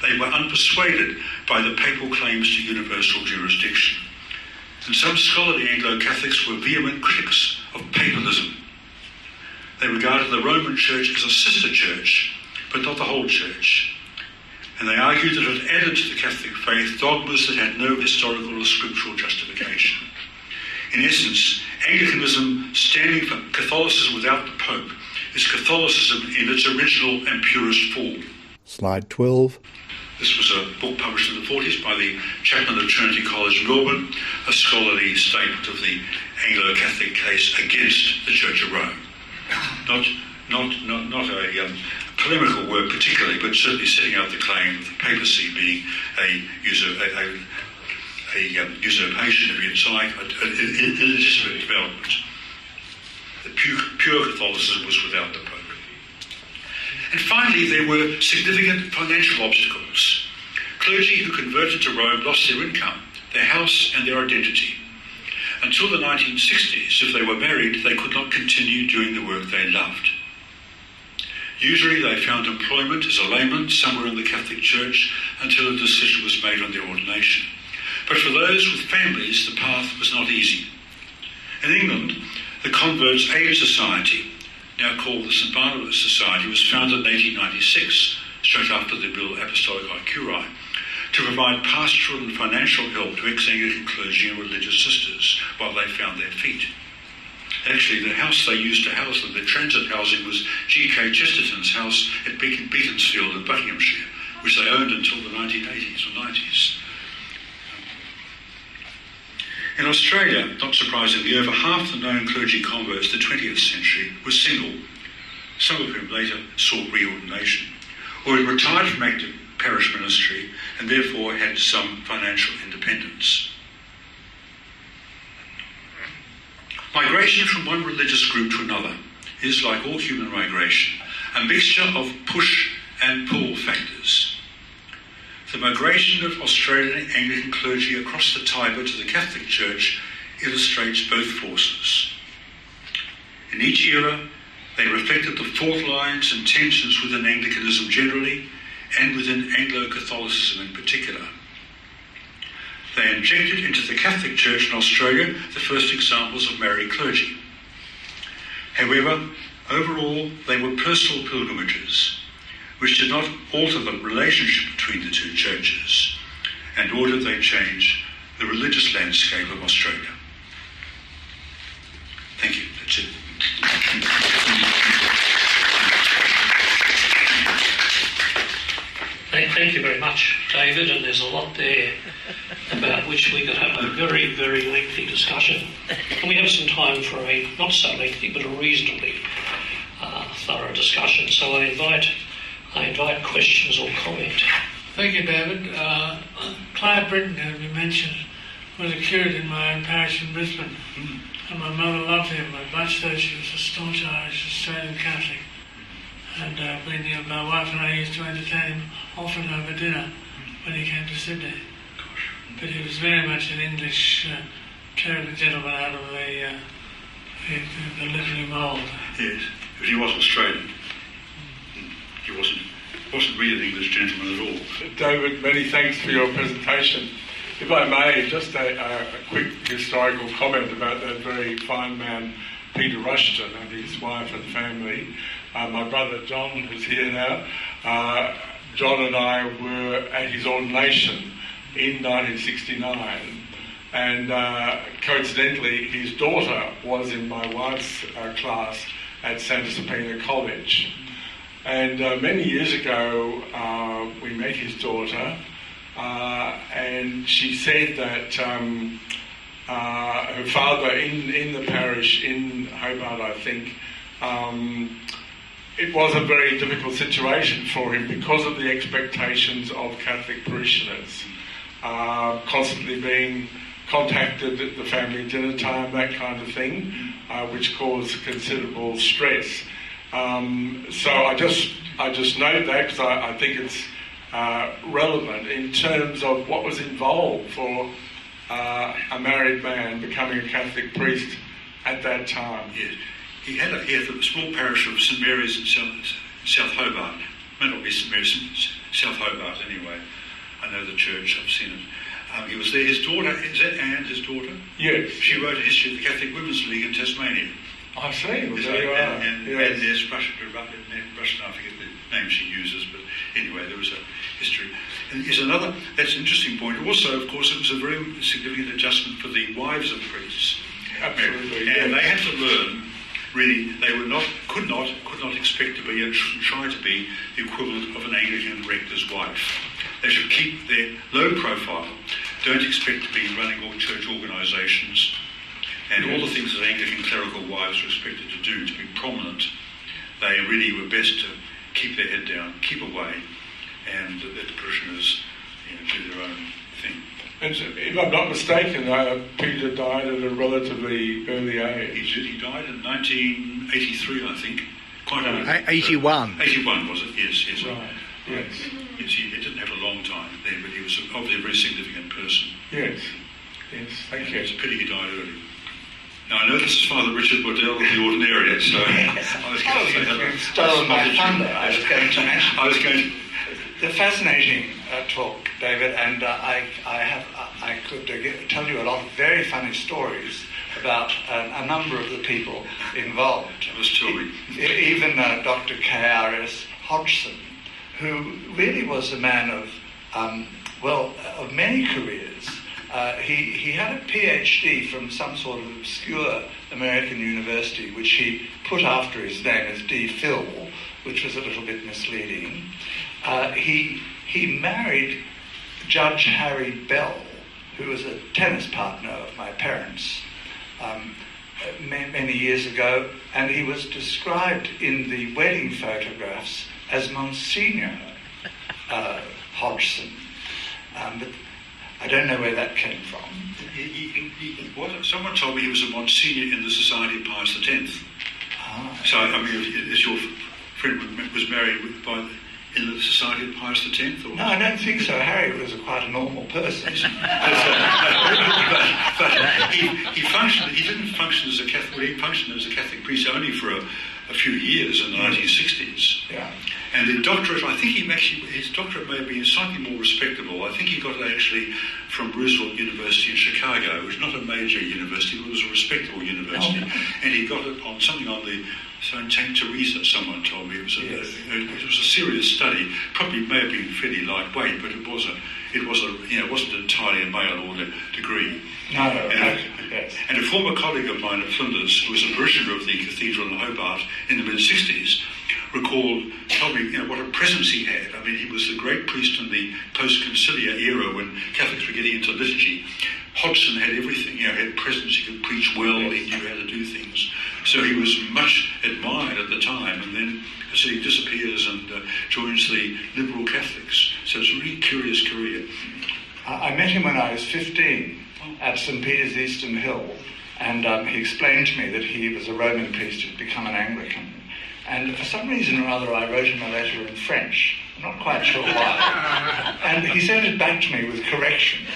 Speaker 3: They were unpersuaded by the papal claims to universal jurisdiction. And some scholarly Anglo-Catholics were vehement critics of papalism. They regarded the Roman Church as a sister church, but not the whole church. And they argued that it added to the Catholic faith dogmas that had no historical or scriptural justification. In essence, Anglicanism, standing for Catholicism without the Pope, is Catholicism in its original and purest form.
Speaker 1: Slide 12.
Speaker 3: This was a book published in the 40s by the chaplain of Trinity College, Melbourne, a scholarly statement of the Anglo-Catholic case against the Church of Rome. Not a polemical work particularly, but certainly setting out the claim of the papacy being a usurpation, if you like, an illegitimate development. The pure Catholicism was without the Pope. And finally, there were significant financial obstacles. Clergy who converted to Rome lost their income, their house and their identity. Until the 1960s, if they were married, they could not continue doing the work they loved. Usually they found employment as a layman somewhere in the Catholic Church until a decision was made on their ordination. But for those with families, the path was not easy. In England, the Converts Aid Society, now called the St Barnabas Society, was founded in 1896, straight after the Bill Apostolicae Curiae, to provide pastoral and financial help to ex-Anglican clergy and religious sisters while they found their feet. Actually, the house they used to house them, their transit housing, was G.K. Chesterton's house at Beaconsfield in Buckinghamshire, which they owned until the 1980s or 90s. In Australia, not surprisingly, over half the known clergy converts of the 20th century were single, some of whom later sought reordination, or had retired from active parish ministry and therefore had some financial independence. Migration from one religious group to another is, like all human migration, a mixture of push and pull factors. The migration of Australian Anglican clergy across the Tiber to the Catholic Church illustrates both forces. In each era, they reflected the fault lines and tensions within Anglicanism generally and within Anglo-Catholicism in particular. They injected into the Catholic Church in Australia the first examples of married clergy. However, overall, they were personal pilgrimages, which did not alter the relationship between the two churches, and nor did they change the religious landscape of Australia. Thank you. That's it.
Speaker 2: Thank you very much, David, and there's a lot there about which we could have a very, very lengthy discussion. And we have some time for a not so lengthy but a reasonably thorough discussion. So I invite questions or comment.
Speaker 5: Thank you, David. Clive Britton, as we mentioned, was a curate in my own parish in Brisbane, and my mother loved him very much, though she was a staunch Irish Australian Catholic. And my wife and I used to entertain him often over dinner when he came to Sydney. But he was very much an English, terrible gentleman out of the literary mould.
Speaker 3: Yes, but he was Australian. He wasn't really an English gentleman at all.
Speaker 6: David, many thanks for your presentation. If I may, just a quick historical comment about that very fine man, Peter Rushton, and his wife and family. My brother John, who's here now, John and I were at his ordination in 1969, and coincidentally his daughter was in my wife's class at Santa Sapina College. And many years ago we met his daughter, and she said that her father in the parish in Hobart, I think, it was a very difficult situation for him because of the expectations of Catholic parishioners, constantly being contacted at the family dinner time, that kind of thing, which caused considerable stress. So I just note that because I think it's relevant in terms of what was involved for a married man becoming a Catholic priest at that time.
Speaker 3: Yes. He had a small parish of St Mary's in South Hobart. It may not be St Mary's, South Hobart anyway. I know the church, I've seen it. He was there. His daughter, is that Anne, his daughter?
Speaker 6: Yes.
Speaker 3: She wrote a history of the Catholic Women's League in Tasmania.
Speaker 6: I see. Well,
Speaker 3: Yes,
Speaker 6: there you are.
Speaker 3: and
Speaker 6: Yes.
Speaker 3: there's Rushton, I forget the name she uses, but anyway, there was a history. And there's another, that's an interesting point. Also, of course, it was a very significant adjustment for the wives of priests.
Speaker 6: Absolutely.
Speaker 3: And
Speaker 6: yes.
Speaker 3: they had to learn, really, they could not expect to be and try to be the equivalent of an Anglican rector's wife. They should keep their low profile, don't expect to be running all church organisations, and all the things that Anglican clerical wives were expected to do to be prominent. They really were best to keep their head down, keep away, and let the parishioners do their own thing.
Speaker 6: And so, if I'm not mistaken, Peter died at a relatively early age.
Speaker 3: He died in 1983, I think. Quite early.
Speaker 1: 81.
Speaker 3: 81 was it? Yes.
Speaker 6: Right. Yes.
Speaker 3: Yes, he didn't have a long time there, but he was obviously a very significant person.
Speaker 6: Yes. Thank you.
Speaker 3: It's a pity he died early. Now, I know this is Father Richard Waddell of the Ordinariate, so I was going to say hello.
Speaker 7: You've stolen my thunder. I was going to mention.
Speaker 3: I was going to...
Speaker 7: The fascinating talk, David, and I could tell you a lot of very funny stories about a number of the people involved.
Speaker 3: Just tell me.
Speaker 7: Even Dr. K.R.S. Hodgson, who really was a man of many careers. He had a PhD from some sort of obscure American university, which he put after his name as D. Phil, which was a little bit misleading. He married Judge Harry Bell, who was a tennis partner of my parents, many years ago, and he was described in the wedding photographs as Monsignor Hodgson. But I don't know where that came from.
Speaker 3: Someone told me he was a Monsignor in the Society of Pius X. So, I mean, is your friend was married in the Society of Pius X? Or?
Speaker 7: No, I don't think so. Harry was quite a normal person.
Speaker 3: but he functioned. He didn't function as a Catholic. He functioned as a Catholic priest only for a few years in the 1960s.
Speaker 7: Yeah.
Speaker 3: And the doctorate, I think his doctorate may have been slightly more respectable. I think he got it actually from Roosevelt University in Chicago. It was not a major university, but it was a respectable university. And he got it on something on the St. Teresa, someone told me. It was a serious study. Probably may have been fairly lightweight, but it wasn't entirely a mail order degree.
Speaker 7: No,
Speaker 3: and a former colleague of mine at Flinders, who was a parishioner of the cathedral in Hobart in the mid-60s, told me what a presence he had. I mean, he was the great priest in the post-conciliar era when Catholics were getting into liturgy. Hodgson had everything, he had presence, he could preach well, he knew how to do things. So he was much admired at the time, and then as he disappears and joins the Liberal Catholics. So it's a really curious career.
Speaker 7: I met him when I was 15 at St. Peter's Eastern Hill, and he explained to me that he was a Roman priest who had become an Anglican. And for some reason or other, I wrote him a letter in French. I'm not quite sure why. And he sent it back to me with corrections.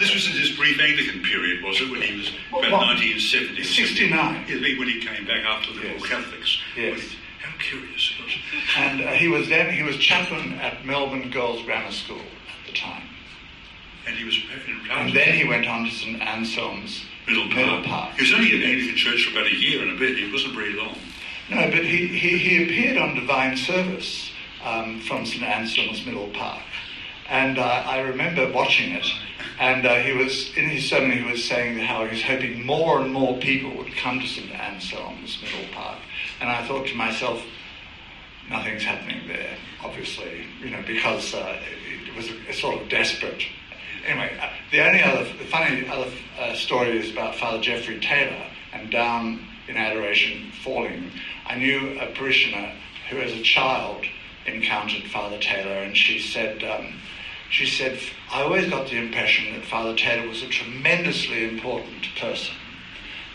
Speaker 3: This was in his brief Anglican period, was it, when he was about 1970?
Speaker 7: 69.
Speaker 3: Yeah, when he came back after the Liberal Catholics.
Speaker 7: Yes.
Speaker 3: How curious it was.
Speaker 7: And he was chaplain at Melbourne Girls' Grammar School at the time.
Speaker 3: And he was
Speaker 7: and then he went on to St. Anselm's Middle Park.
Speaker 3: He was only in the Anglican Church for about a year and a bit. It wasn't very long.
Speaker 7: No, but he appeared on Divine Service from St. Anselm's Middle Park. And I remember watching it. And he was, in his sermon, he was saying how he was hoping more and more people would come to St. Anselm's Middle Park. And I thought to myself, nothing's happening there, obviously, because it was a sort of desperate. Anyway, the funny story is about Father Geoffrey Taylor and down in adoration falling. I knew a parishioner who as a child encountered Father Taylor, and she said, I always got the impression that Father Taylor was a tremendously important person.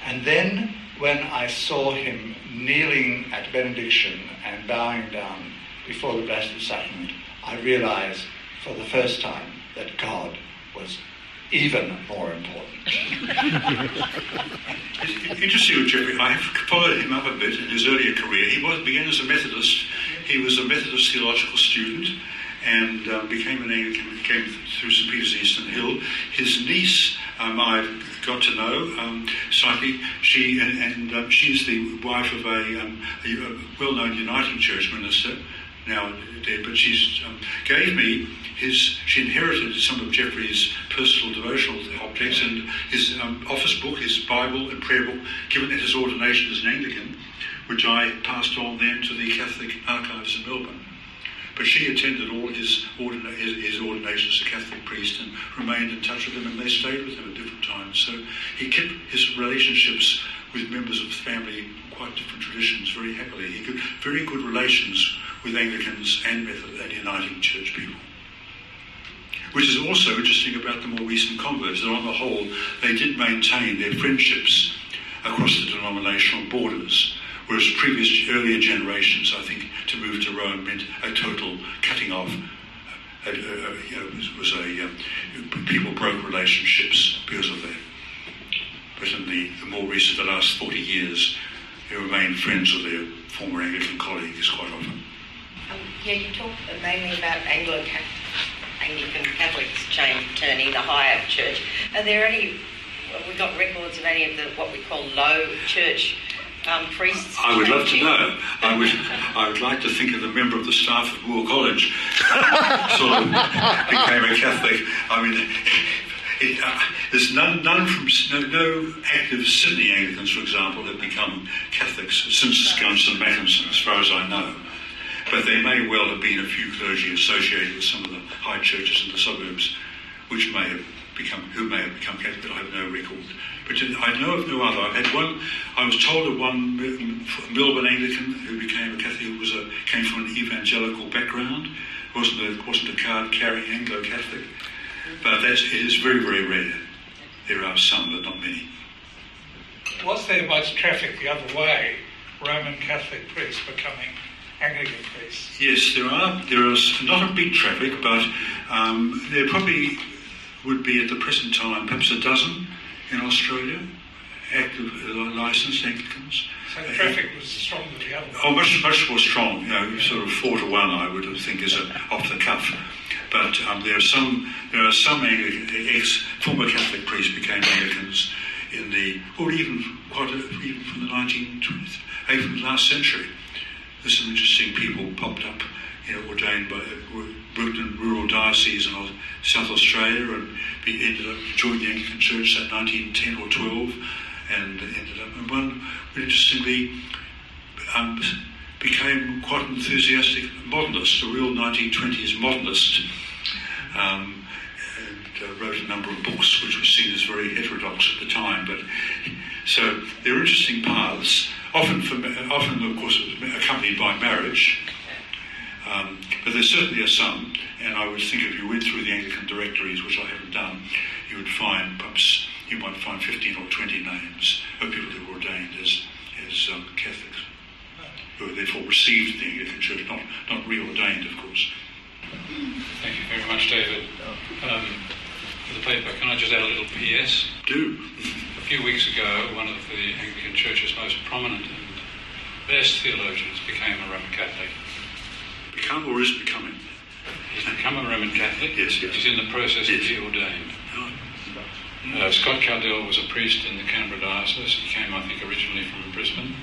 Speaker 7: And then when I saw him kneeling at benediction and bowing down before the Blessed Sacrament, I realized for the first time that God was even more important.
Speaker 3: Interesting with Geoffrey. I have followed him up a bit in his earlier career. He began as a Methodist. He was a Methodist theological student and became an Anglican, came through St. Peter's Eastern Hill. His niece, I've got to know slightly. She's the wife of a well-known Uniting Church minister, now dead, but she inherited some of Geoffrey's personal devotional objects and his office book, his Bible and prayer book, given at his ordination as an Anglican, which I passed on then to the Catholic Archives in Melbourne. But she attended all his ordinations as a Catholic priest and remained in touch with him, and they stayed with him at different times. So he kept his relationships with members of the family, quite different traditions, very happily. He got very good relations with Anglicans and Methodist and Uniting Church people. Which is also interesting about the more recent converts, that on the whole they did maintain their friendships across the denominational borders, whereas earlier generations, I think, to move to Rome meant a total cutting off. People broke relationships because of that. But in the more recent, the last 40 years, they remain friends with their former Anglican colleagues quite often.
Speaker 8: You talk mainly about Anglican Catholics turning the higher church. Are there any? Have we got records of any of the what we call low church priests?
Speaker 3: I would love to know. I would like to think of the member of the staff of Moore College sort of became a Catholic. I mean, there's no active Sydney Anglicans, for example, have become Catholics since St. Mackinson, as far as I know. But there may well have been a few clergy associated with some of the high churches in the suburbs, who may have become Catholic, but I have no record. But I know of no other. I was told of one Melbourne Anglican who became a Catholic, who came from an evangelical background, wasn't a card-carrying Anglo-Catholic. But it is very, very rare. There are some, but not many.
Speaker 9: Was there much traffic the other way, Roman Catholic priests becoming Anglican priests?
Speaker 3: Yes, there is not a big traffic, but there probably would be at the present time perhaps a dozen in Australia, active licensed Anglicans.
Speaker 9: So the traffic was stronger than the other one?
Speaker 3: Oh, much more strong. Sort of 4-1, I would think, is off the cuff. But there are some former Catholic priests became Anglicans even from the 1920s, even from the last century. There's some interesting people popped up, ordained by worked in rural dioceses in South Australia, and ended up joining the Anglican Church in 1910 or 12, and ended up. And one, interestingly, became quite an enthusiastic modernist, a real 1920s modernist. And wrote a number of books which were seen as very heterodox at the time. But so they're interesting paths, often of course accompanied by marriage. But there certainly are some, and I would think if you went through the Anglican directories, which I haven't done, you might find 15 or 20 names of people who were ordained as Catholics, who therefore received the Anglican Church, not reordained, of course.
Speaker 10: Thank you very much, David. For the paper, can I just add a little PS?
Speaker 3: Do.
Speaker 10: A few weeks ago, one of the Anglican Church's most prominent and best theologians became a Roman Catholic.
Speaker 3: Become or is becoming?
Speaker 10: He's become a Roman Catholic.
Speaker 3: Yes.
Speaker 10: He's in the process of being ordained. Scott Cardell was a priest in the Canberra diocese. He came, I think, originally from Brisbane.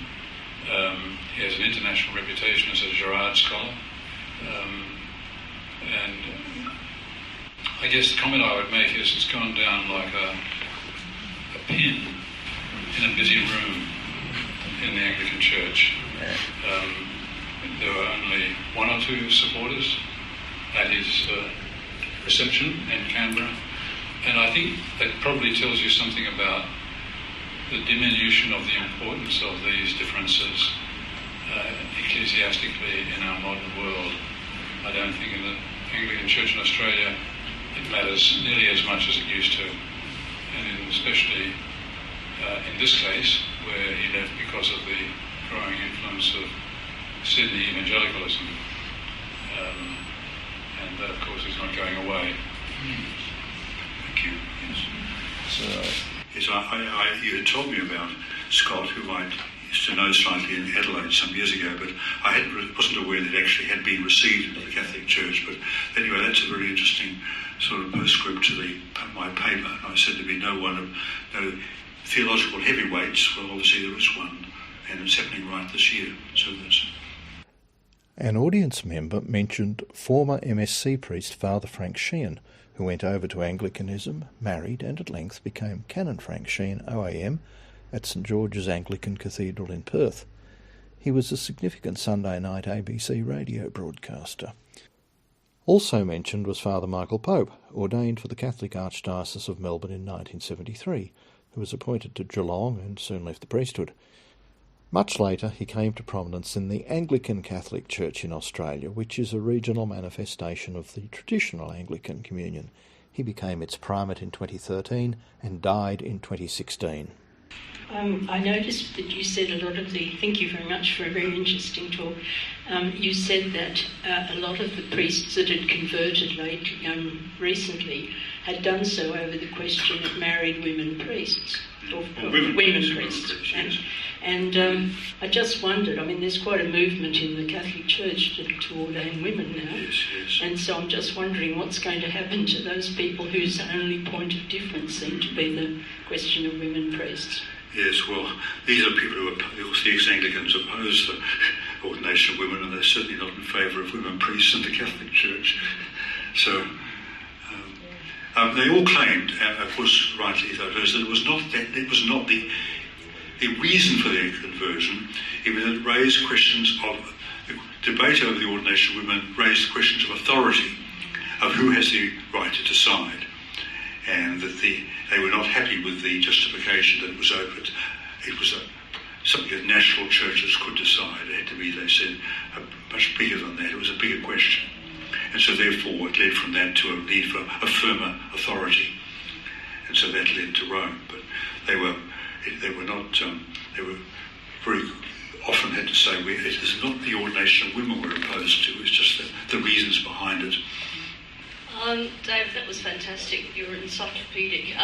Speaker 10: He has an international reputation as a Girard scholar. And I guess the comment I would make is it's gone down like a pin in a busy room in the Anglican Church. There were only 1 or 2 supporters at his reception in Canberra, and I think that probably tells you something about the diminution of the importance of these differences ecclesiastically in our modern world. I don't think in the Anglican Church in Australia it matters nearly as much as it used to, and especially in this case where he left because of the growing influence of Sydney evangelicalism, and that of course is not going away.
Speaker 3: Thank you. Yes. You had told me about Scott, who I used to know slightly in Adelaide some years ago, but I wasn't aware that it actually had been received into the Catholic Church. But anyway, that's a very interesting sort of postscript to my paper. And I said there'd be no theological heavyweights. Well, obviously there is one, and it's happening right this year. So that's.
Speaker 1: An audience member mentioned former MSC priest Father Frank Sheehan, who went over to Anglicanism, married, and at length became Canon Frank Sheehan OAM at St George's Anglican Cathedral in Perth. He was a significant Sunday night ABC radio broadcaster. Also mentioned was Father Michael Pope, ordained for the Catholic Archdiocese of Melbourne in 1973, who was appointed to Geelong and soon left the priesthood. Much later, he came to prominence in the Anglican Catholic Church in Australia, which is a regional manifestation of the traditional Anglican communion. He became its primate in 2013 and died in 2016.
Speaker 11: I noticed that you said a lot of thank you very much for a very interesting talk. You said that a lot of the priests that had converted recently had done so over the question of married women priests. Women priests.
Speaker 3: Yes.
Speaker 11: And I just wondered, there's quite a movement in the Catholic Church to ordain women now.
Speaker 3: Yes.
Speaker 11: And so I'm just wondering what's going to happen to those people whose only point of difference seemed to be the question of women priests.
Speaker 3: Yes, well, these are people who are, the ex-Anglicans oppose the ordination of women, and they're certainly not in favour of women priests in the Catholic Church. So they all claimed, of course, rightly so, that it was not the reason for their conversion. It raised questions of the debate over the ordination of women, raised questions of authority, of who has the right to decide, and that they were not happy with the justification that it was open. It was something that national churches could decide. It had to be, they said, much bigger than that. It was a bigger question. And so therefore it led from that to a need for a firmer authority. And so that led to Rome. But they were very often had to say, it is not the ordination of women we're opposed to, it's just the reasons behind it.
Speaker 12: David, that was fantastic. You were encyclopedic.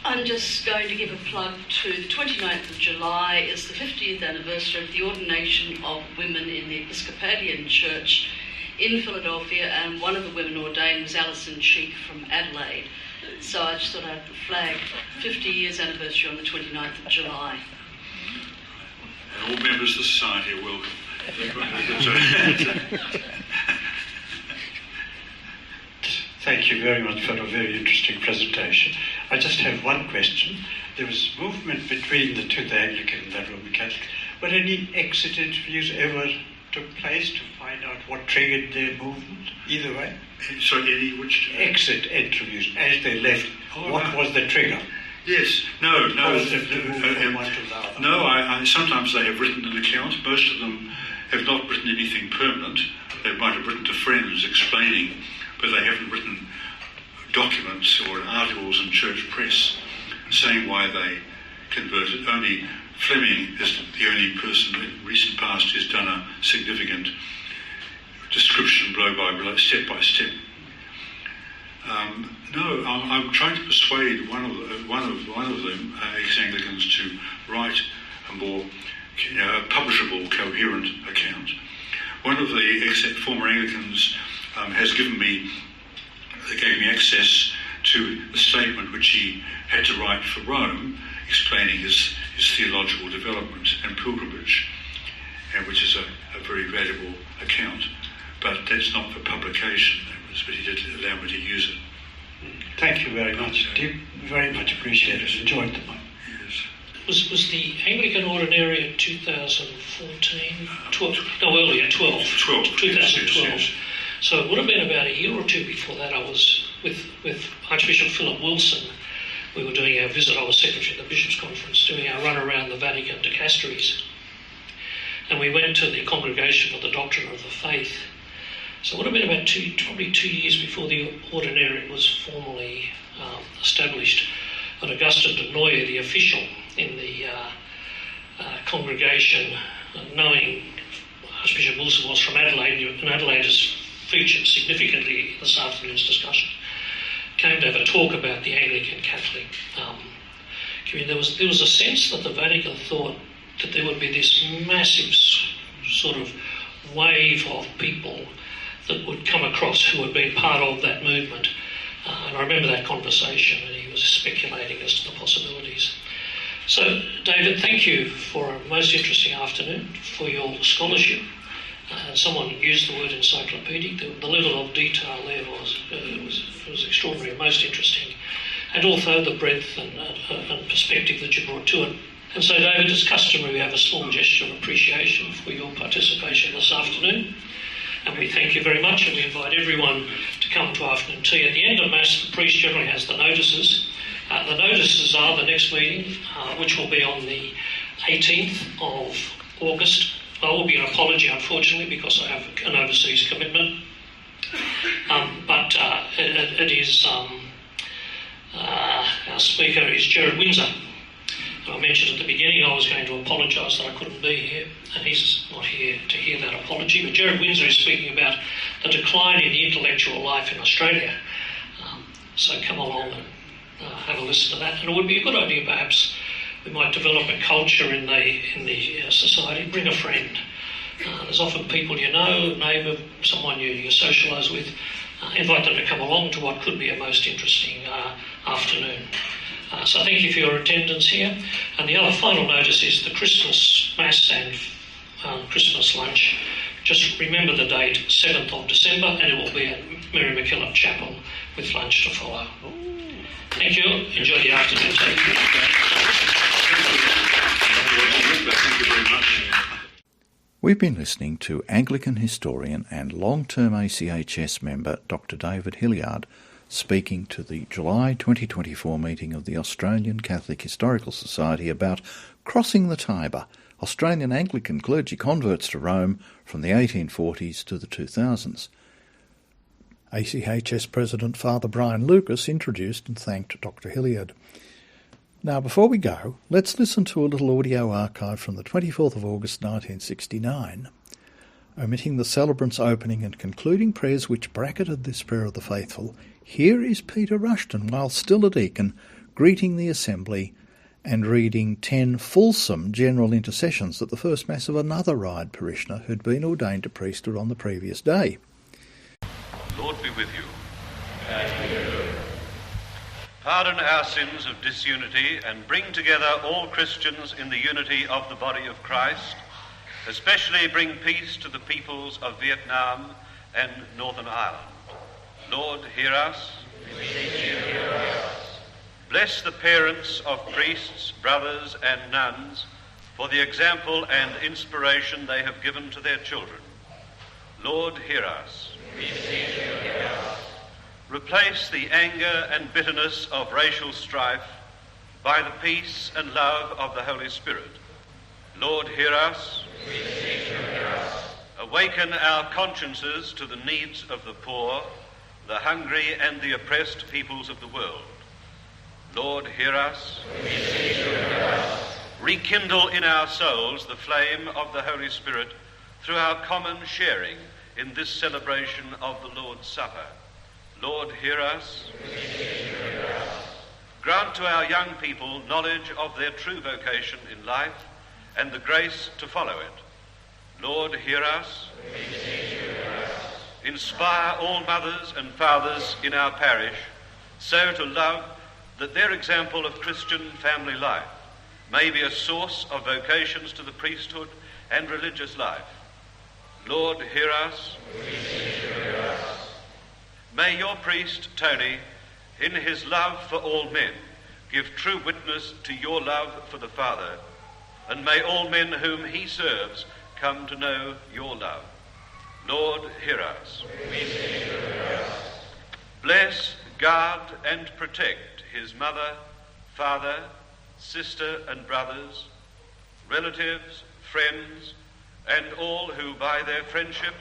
Speaker 12: I'm just going to give a plug to the 29th of July is the 50th anniversary of the ordination of women in the Episcopalian Church in Philadelphia, and one of the women ordained was Alison Cheek from Adelaide. So I just thought I'd flag 50 years anniversary on the 29th of July.
Speaker 3: And all members of the society are welcome.
Speaker 13: Thank you very much for a very interesting presentation. I just have one question. There was movement between the two, the Anglican and the Roman Catholic. Were any exit interviews ever took place to find out what triggered their movement, either way?
Speaker 3: So any which...
Speaker 13: Exit interviews, as they left, what was the trigger?
Speaker 3: Yes, no. Sometimes they have written an account. Most of them have not written anything permanent. They might have written to friends explaining, but they haven't written documents or articles in church press saying why they converted. Only Fleming is the only person in recent past who's done a significant description, blow by blow, step by step. I'm trying to persuade one of them, ex-Anglicans, to write a more publishable, coherent account. One of the former Anglicans gave me access to the statement which he had to write for Rome, explaining his theological development and pilgrimage, and which is a very valuable account. But that's not for publication, but he did allow me to use it.
Speaker 13: Thank you very much. Very much appreciated. Enjoyed the one.
Speaker 2: Yes. Was the Anglican Ordinariate 2014? 12. No, earlier, 12. 2012.
Speaker 3: Yes.
Speaker 2: So it would have been about a year or two before that. I was with Archbishop Philip Wilson. We were doing our visit. I was secretary of the Bishops' Conference, doing our run around the Vatican dicasteries. And we went to the Congregation of the Doctrine of the Faith. So it would have been about probably 2 years before the Ordinariate was formally established. And Augustine de Noyer, the official in the congregation, knowing Archbishop Wilson was from Adelaide, and Adelaide is featured significantly in this afternoon's discussion, came to have a talk about the Anglican Catholic community. There was a sense that the Vatican thought that there would be this massive sort of wave of people that would come across who had been part of that movement. And I remember that conversation, and he was speculating as to the possibilities. So, David, thank you for a most interesting afternoon, for your scholarship. Someone used the word encyclopedic. The level of detail there was extraordinary, most interesting, and also the breadth and perspective that you brought to it. And so, David, as customary, we have a small gesture of appreciation for your participation this afternoon. And we thank you very much, and we invite everyone to come to afternoon tea. At the end of Mass, the priest generally has the notices. The notices are the next meeting, which will be on the 18th of August. I will be an apology, unfortunately, because I have an overseas commitment. But it is our speaker is Gerard Windsor. And I mentioned at the beginning I was going to apologise that I couldn't be here, and he's not here to hear that apology. But Gerard Windsor is speaking about the decline in the intellectual life in Australia. So come along and have a listen to that. And it would be a good idea, perhaps, we might develop a culture in the society. Bring a friend. There's often people you know, a neighbour, someone you socialise with. Invite them to come along to what could be a most interesting afternoon. So thank you for your attendance here. And the other final notice is the Christmas Mass and Christmas lunch. Just remember the date, 7th of December, and it will be at Mary MacKillop Chapel with lunch to follow. Thank you. Enjoy the afternoon tea.
Speaker 3: Thank you very much.
Speaker 1: We've been listening to Anglican historian and long-term ACHS member Dr. David Hilliard speaking to the July 2024 meeting of the Australian Catholic Historical Society about Crossing the Tiber, Australian Anglican clergy converts to Rome from the 1840s to the 2000s. ACHS President Father Brian Lucas introduced and thanked Dr. Hilliard. Now, before we go, let's listen to a little audio archive from the 24th of August 1969. Omitting the celebrant's opening and concluding prayers which bracketed this prayer of the faithful, here is Peter Rushton, while still a deacon, greeting the assembly and reading 10 fulsome general intercessions at the first Mass of another Ryde parishioner who'd been ordained to priesthood on the previous day.
Speaker 14: Lord be with you. Pardon our sins of disunity and bring together all Christians in the unity of the body of Christ, especially bring peace to the peoples of Vietnam and Northern Ireland. Lord, hear us. Bless the parents of priests, brothers and nuns for the example and inspiration they have given to their children. Lord, hear us. Replace the anger and bitterness of racial strife by the peace and love of the Holy Spirit. Lord, hear us. Awaken our consciences to the needs of the poor, the hungry and the oppressed peoples of the world. Lord, hear us. Rekindle in our souls the flame of the Holy Spirit through our common sharing in this celebration of the Lord's Supper. Lord, hear us. Grant to our young people knowledge of their true vocation in life and the grace to follow it. Lord, hear us. Inspire all mothers and fathers in our parish so to love that their example of Christian family life may be a source of vocations to the priesthood and religious life. Lord, hear us. May your priest, Tony, in his love for all men, give true witness to your love for the Father, and may all men whom he serves come to know your love. Lord, hear us. Bless, guard, and protect his mother, father, sister, and brothers, relatives, friends, and all who by their friendship,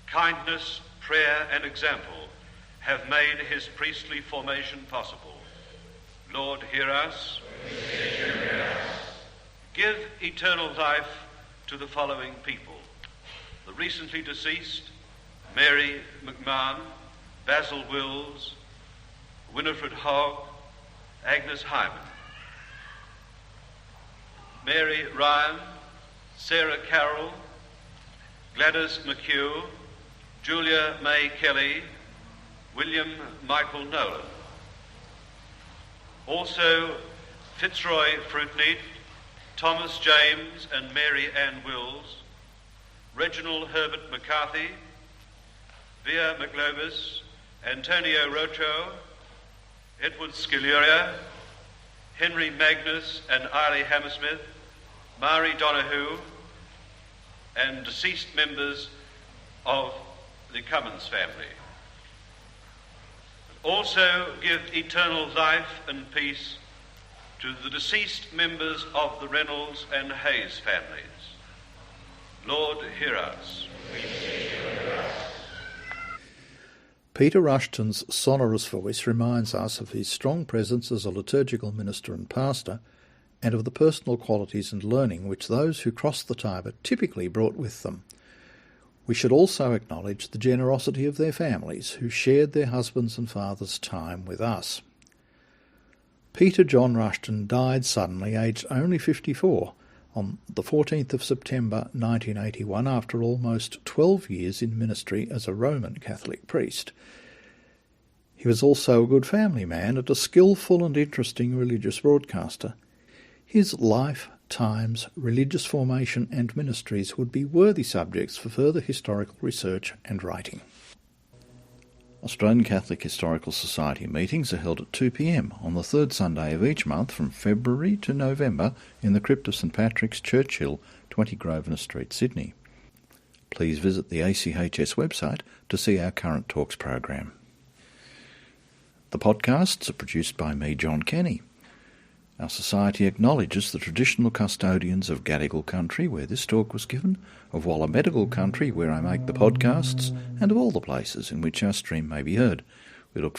Speaker 14: kindness, prayer, and example have made his priestly formation possible. Lord, hear us. Give eternal life to the following people: the recently deceased Mary McMahon, Basil Wills, Winifred Hogg, Agnes Hyman, Mary Ryan, Sarah Carroll, Gladys McHugh, Julia May Kelly, William Michael Nolan. Also Fitzroy Fruitneed, Thomas James and Mary Ann Wills, Reginald Herbert McCarthy, Via McLobis, Antonio Rocho, Edward Sciluria, Henry Magnus and Eiley Hammersmith, Mari Donahue, and deceased members of the Cummins family. Also give eternal life and peace to the deceased members of the Reynolds and Hayes families. Lord, hear us.
Speaker 1: Peter Rushton's sonorous voice reminds us of his strong presence as a liturgical minister and pastor, and of the personal qualities and learning which those who crossed the Tiber typically brought with them. We should also acknowledge the generosity of their families, who shared their husbands' and fathers' time with us. Peter John Rushton died suddenly, aged only 54, on the 14th of September 1981, after almost 12 years in ministry as a Roman Catholic priest. He was also a good family man and a skillful and interesting religious broadcaster. His life, times, religious formation and ministries would be worthy subjects for further historical research and writing. Australian Catholic Historical Society meetings are held at 2 p.m. on the third Sunday of each month from February to November in the crypt of St Patrick's, Churchill, 20 Grosvenor Street, Sydney. Please visit the ACHS website to see our current talks program. The podcasts are produced by me, John Kenny. Our society acknowledges the traditional custodians of Gadigal country, where this talk was given, of Wallamedigal country, where I make the podcasts, and of all the places in which our stream may be heard. We look